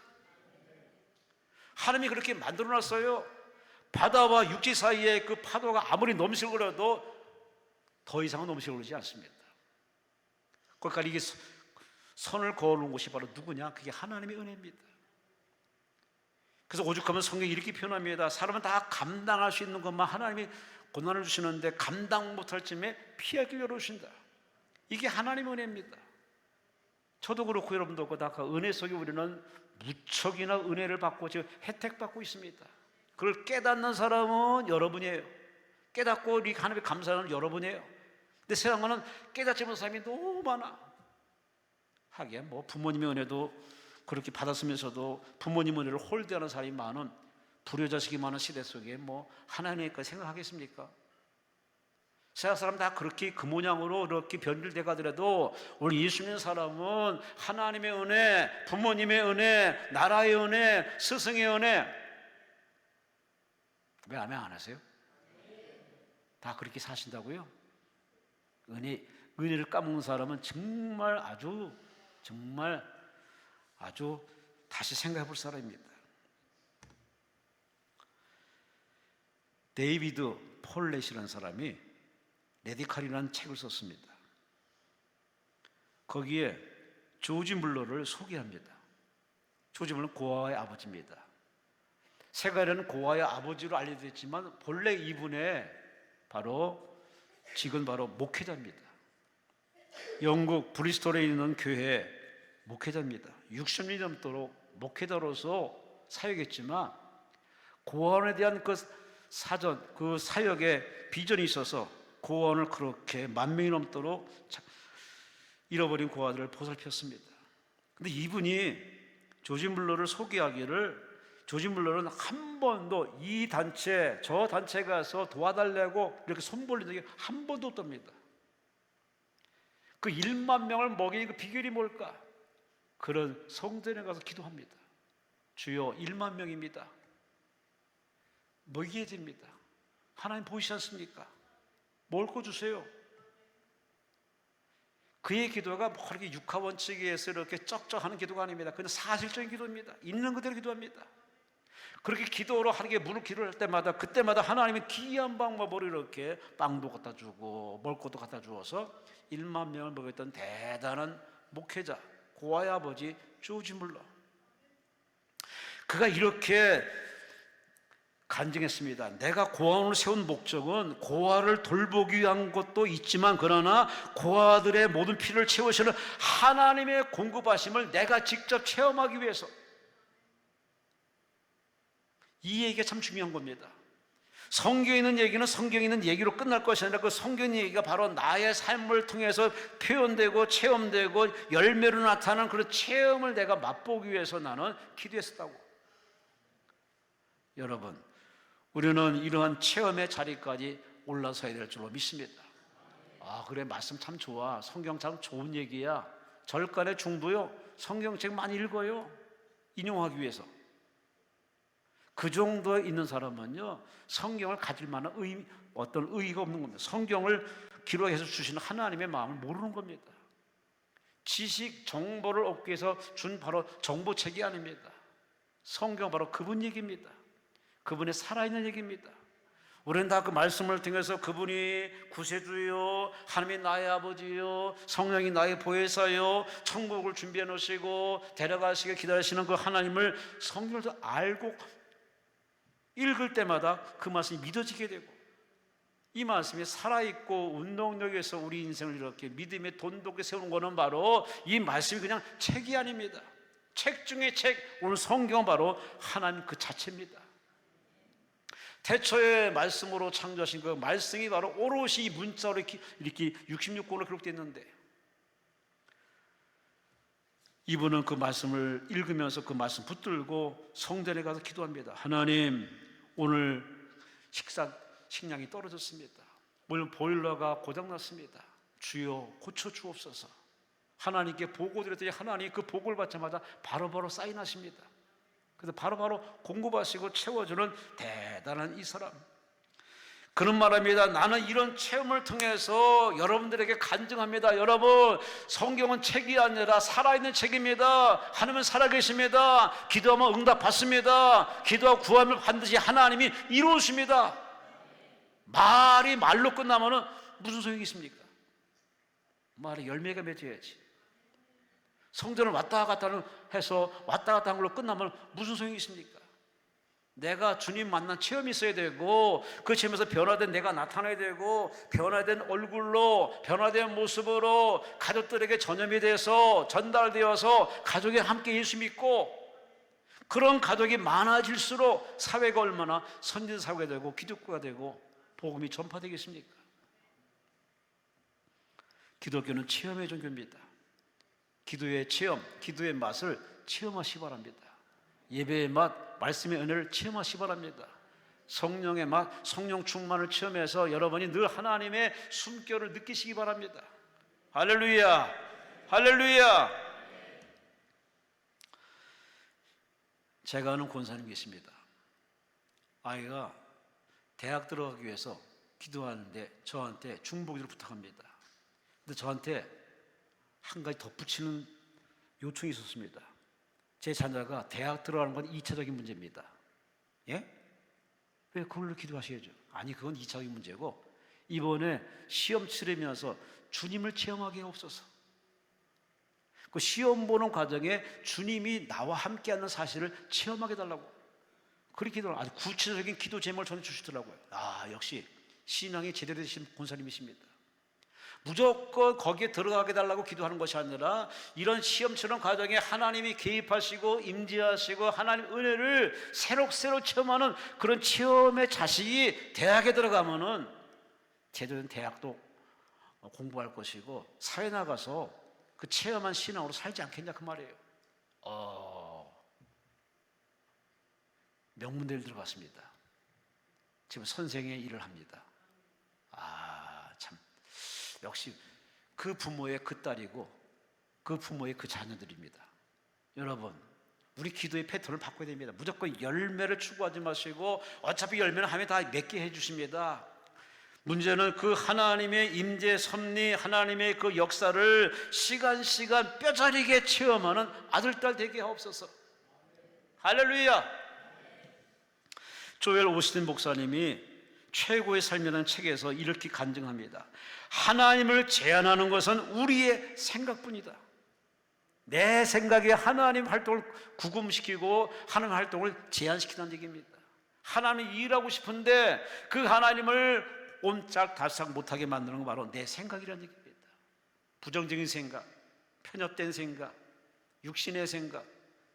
Speaker 1: 하나님이 그렇게 만들어놨어요. 바다와 육지 사이에 그 파도가 아무리 넘실거려도 더 이상은 넘실거리지 않습니다. 그러니까 이게 선을 그어놓은 곳이 바로 누구냐? 그게 하나님의 은혜입니다. 그래서 오죽하면 성경이 이렇게 표현합니다. 사람은 다 감당할 수 있는 것만 하나님이 고난을 주시는데 감당 못할 쯤에 피하기를 열어주신다. 이게 하나님의 은혜입니다. 저도 그렇고 여러분도 그렇고 다 그 은혜 속에 우리는 무척이나 은혜를 받고 지금 혜택받고 있습니다. 그걸 깨닫는 사람은 여러분이에요. 깨닫고 우리 하나님께 감사하는 여러분이에요. 근데 세상에는 깨닫지 못한 사람이 너무 많아. 하긴 뭐 부모님의 은혜도 그렇게 받았으면서도 부모님 은혜를 홀대하는 사람이 많은 불효자식이 많은 시대 속에 뭐 하나님의 생각하겠습니까? 세상 사람 다 그렇게 그 모양으로 이렇게 변질돼 가더라도 우리 예수 믿는 사람은 하나님의 은혜, 부모님의 은혜, 나라의 은혜, 스승의 은혜. 왜 아멘 안 하세요? 다 그렇게 사신다고요? 은혜를 까먹는 사람은 정말 아주 다시 생각해 볼 사람입니다. 데이비드 폴렛이라는 사람이 레디칼이라는 책을 썼습니다. 거기에 조지 물러를 소개합니다. 조지 물러는 고아의 아버지입니다. 세가랴는 고아의 아버지로 알려졌지만 본래 이분의 지금 바로 목회자입니다. 영국 브리스톨에 있는 교회 목회자입니다. 60년 넘도록 목회자로서 사역했지만 고아원에 대한 그 사전, 그 사역에 비전이 있어서 고아원을 그렇게 10,000명이 넘도록 잃어버린 고아들을 보살폈습니다. 근데 이분이 조지 물러를 소개하기를 조지 물러는 한 번도 이 단체, 저 단체 가서 도와달라고 이렇게 손 벌린 적이 한 번도 없답니다. 그 10,000명을 먹이는 그 비결이 뭘까? 그런 성전에 가서 기도합니다. 주여 10,000명입니다. 먹여야 됩니다. 하나님 보이지 않습니까? 먹을 주세요. 그의 기도가 뭐 이렇게 육하원칙에서 이렇게 쩍쩍하는 기도가 아닙니다. 그건 사실적인 기도입니다. 있는 그대로 기도합니다. 그렇게 기도로 하나님께 무릎 기도할 때마다 그때마다 하나님이 기이한 방법으로 이렇게 빵도 갖다 주고 먹을 것도 갖다 주어서 10,000명을 먹였던 대단한 목회자 고아의 아버지 조지 물러. 그가 이렇게 간증했습니다. 내가 고아원을 세운 목적은 고아를 돌보기 위한 것도 있지만 그러나 고아들의 모든 필요를 채우시는 하나님의 공급하심을 내가 직접 체험하기 위해서 이 얘기가 참 중요한 겁니다. 성경에 있는 얘기는 성경에 있는 얘기로 끝날 것이 아니라 그 성경 얘기가 바로 나의 삶을 통해서 표현되고 체험되고 열매로 나타나는 그런 체험을 내가 맛보기 위해서 나는 기도했었다고. 여러분, 우리는 이러한 체험의 자리까지 올라서야 될 줄로 믿습니다. 아, 그래, 말씀 참 좋아. 성경 참 좋은 얘기야. 절간의 중도요, 성경책 많이 읽어요. 인용하기 위해서. 그 정도에 있는 사람은요, 성경을 가질 만한 어떤 의의가 없는 겁니다. 성경을 기록해서 주시는 하나님의 마음을 모르는 겁니다. 지식, 정보를 얻기 위해서 준 바로 정보책이 아닙니다. 성경 바로 그분 얘기입니다. 그분의 살아있는 얘기입니다. 우리는 다 그 말씀을 통해서 그분이 구세주요, 하나님이 나의 아버지요, 성령이 나의 보혜사요, 천국을 준비해 놓으시고 데려가시게 기다리시는 그 하나님을 성경을 알고 읽을 때마다 그 말씀이 믿어지게 되고, 이 말씀이 살아있고 운동력에서 우리 인생을 이렇게 믿음의 돈독에 세우는 것은 바로 이 말씀이 그냥 책이 아닙니다. 책 중에 책, 오늘 성경은 바로 하나님 그 자체입니다. 태초에 말씀으로 창조하신 그 말씀이 바로 오롯이 문자로 이렇게 66권으로 기록되어 있는데, 이분은 그 말씀을 읽으면서 그 말씀 붙들고 성전에 가서 기도합니다. 하나님, 오늘 식량이 떨어졌습니다. 물론 보일러가 고장났습니다. 주여 고쳐주옵소서. 하나님께 보고드렸더니 하나님 그 보고를 받자마자 바로바로 사인하십니다. 그래서 바로바로 공급하시고 채워주는 대단한 이 사람. 그런 말합니다. 나는 이런 체험을 통해서 여러분들에게 간증합니다. 여러분, 성경은 책이 아니라 살아있는 책입니다. 하나님은 살아계십니다. 기도하면 응답받습니다. 기도하고 구하면 반드시 하나님이 이루십니다. 말이 말로 끝나면 무슨 소용이 있습니까? 말에 열매가 맺어야지. 성전을 왔다 갔다 해서 왔다 갔다 한 걸로 끝나면 무슨 소용이 있습니까? 내가 주님 만난 체험이 있어야 되고, 그 체험에서 변화된 내가 나타나야 되고, 변화된 얼굴로, 변화된 모습으로 가족들에게 전염이 돼서 전달되어서 가족이 함께 예수 믿고, 그런 가족이 많아질수록 사회가 얼마나 선진사회가 되고 기독교가 되고 복음이 전파되겠습니까? 기독교는 체험의 종교입니다. 기도의 체험, 기도의 맛을 체험하시기 바랍니다. 예배의 맛, 말씀의 은혜를 체험하시기 바랍니다. 성령의 맛, 성령 충만을 체험해서 여러분이 늘 하나님의 숨결을 느끼시기 바랍니다. 할렐루야, 할렐루야. 제가 아는 권사님 계십니다. 아이가 대학 들어가기 위해서 기도하는데 저한테 중보기를 부탁합니다. 근데 저한테 한 가지 덧붙이는 요청이 있었습니다. 제 자녀가 대학 들어가는 건 2차적인 문제입니다. 예? 왜 그걸로 기도하셔야죠? 아니, 그건 2차적인 문제고, 이번에 시험 치르면서 주님을 체험하게 없어서, 그 시험 보는 과정에 주님이 나와 함께하는 사실을 체험하게 해달라고, 그렇게 기도를 아주 구체적인 기도 제목을 전해주시더라고요. 아, 역시 신앙이 제대로 되신 권사님이십니다. 무조건 거기에 들어가게 해달라고 기도하는 것이 아니라 이런 시험처럼 과정에 하나님이 개입하시고 임재하시고 하나님 은혜를 새록새록 체험하는 그런 체험의 자식이 대학에 들어가면은 제대로 된 대학도 공부할 것이고 사회 나가서 그 체험한 신앙으로 살지 않겠냐 그 말이에요. 명문대를 들어갔습니다. 지금 선생의 일을 합니다. 참, 역시 그 부모의 그 딸이고 그 부모의 그 자녀들입니다. 여러분, 우리 기도의 패턴을 바꿔야 됩니다. 무조건 열매를 추구하지 마시고, 어차피 열매는 하면 다 맺게 해주십니다. 문제는 그 하나님의 임재 섭리, 하나님의 그 역사를 시간 뼈저리게 체험하는 아들, 딸 되게 하옵소서. 할렐루야. 조엘 오스틴 목사님이 최고의 삶이라는 책에서 이렇게 간증합니다. 하나님을 제한하는 것은 우리의 생각뿐이다. 내 생각에 하나님 활동을 구금시키고 하나님 활동을 제한시키는 얘기입니다. 하나님이 일하고 싶은데 그 하나님을 옴짝달싹 못하게 만드는 건 바로 내 생각이라는 얘기입니다. 부정적인 생각, 편협된 생각, 육신의 생각,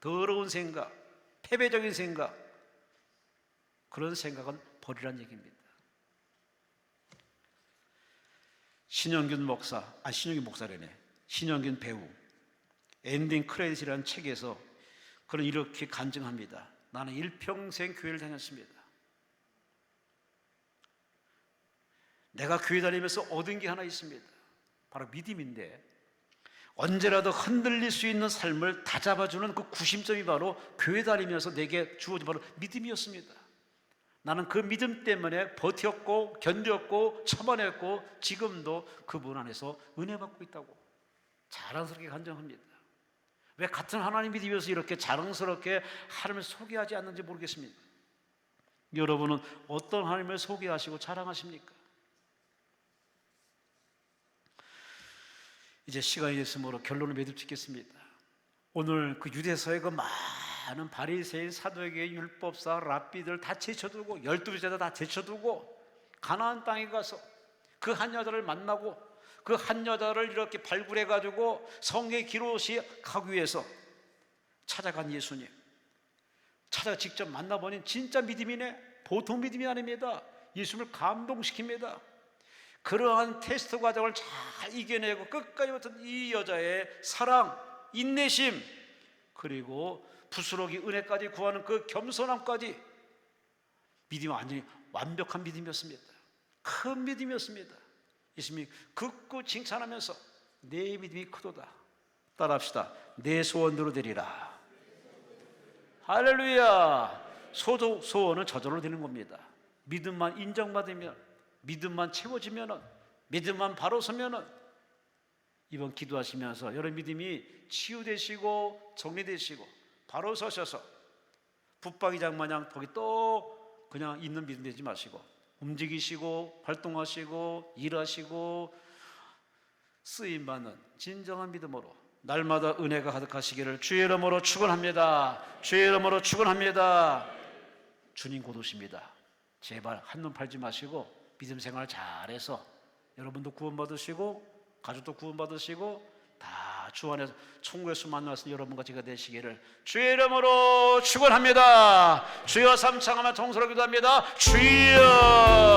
Speaker 1: 더러운 생각, 패배적인 생각, 그런 생각은 버리란 얘기입니다. 신영균 목사래네. 신영균 배우 엔딩 크레딧이라는 책에서 그는 이렇게 간증합니다. 나는 일평생 교회를 다녔습니다. 내가 교회 다니면서 얻은 게 하나 있습니다. 바로 믿음인데, 언제라도 흔들릴 수 있는 삶을 다잡아주는 그 구심점이 바로 교회 다니면서 내게 주어진 바로 믿음이었습니다. 나는 그 믿음 때문에 버텼고 견뎠고 참아냈고 지금도 그분 안에서 은혜 받고 있다고 자랑스럽게 간증합니다. 왜 같은 하나님 믿으면서 이렇게 자랑스럽게 하나님을 소개하지 않는지 모르겠습니다. 여러분은 어떤 하나님을 소개하시고 자랑하십니까? 이제 시간이 됐으므로 결론을 매듭 짓겠습니다. 오늘 그 유대서의 그 많은 바리새인, 사두개인, 율법사, 랍비들 다 제쳐두고 12제자 다 제쳐두고 가나안 땅에 가서 그 한 여자를 만나고 그 한 여자를 이렇게 발굴해가지고 성경의 기록하기 위해서 찾아간 예수님, 찾아 직접 만나보니 진짜 믿음이네. 보통 믿음이 아닙니다. 예수님을 감동시킵니다. 그러한 테스트 과정을 잘 이겨내고 끝까지 버튼 이 여자의 사랑, 인내심, 그리고 부스러기 은혜까지 구하는 그 겸손함까지 믿음이 완전히 완벽한 믿음이었습니다. 큰 믿음이었습니다. 예수님이 극구 칭찬하면서 내 믿음이 크도다. 따라합시다. 내 소원대로 되리라. 할렐루야. 소원은 저절로 되는 겁니다. 믿음만 인정받으면, 믿음만 채워지면은, 믿음만 바로 서면은, 이번 기도하시면서 여러분 믿음이 치유되시고 정리되시고 바로 서셔서 붙박이장 마냥 거기 또 그냥 있는 믿음 되지 마시고 움직이시고 활동하시고 일하시고 쓰임받는 진정한 믿음으로 날마다 은혜가 가득하시기를 주의 이름으로 축원합니다. 주의 이름으로 축원합니다. 주님 곧 오십니다. 제발 한눈 팔지 마시고 믿음 생활 잘해서 여러분도 구원받으시고 가족도 구원받으시고 다 주 안에서 천국에서 만나서 여러분과 제가 되시기를 주의 이름으로 축원합니다. 주여 삼창하며 통성으로 기도합니다. 주여.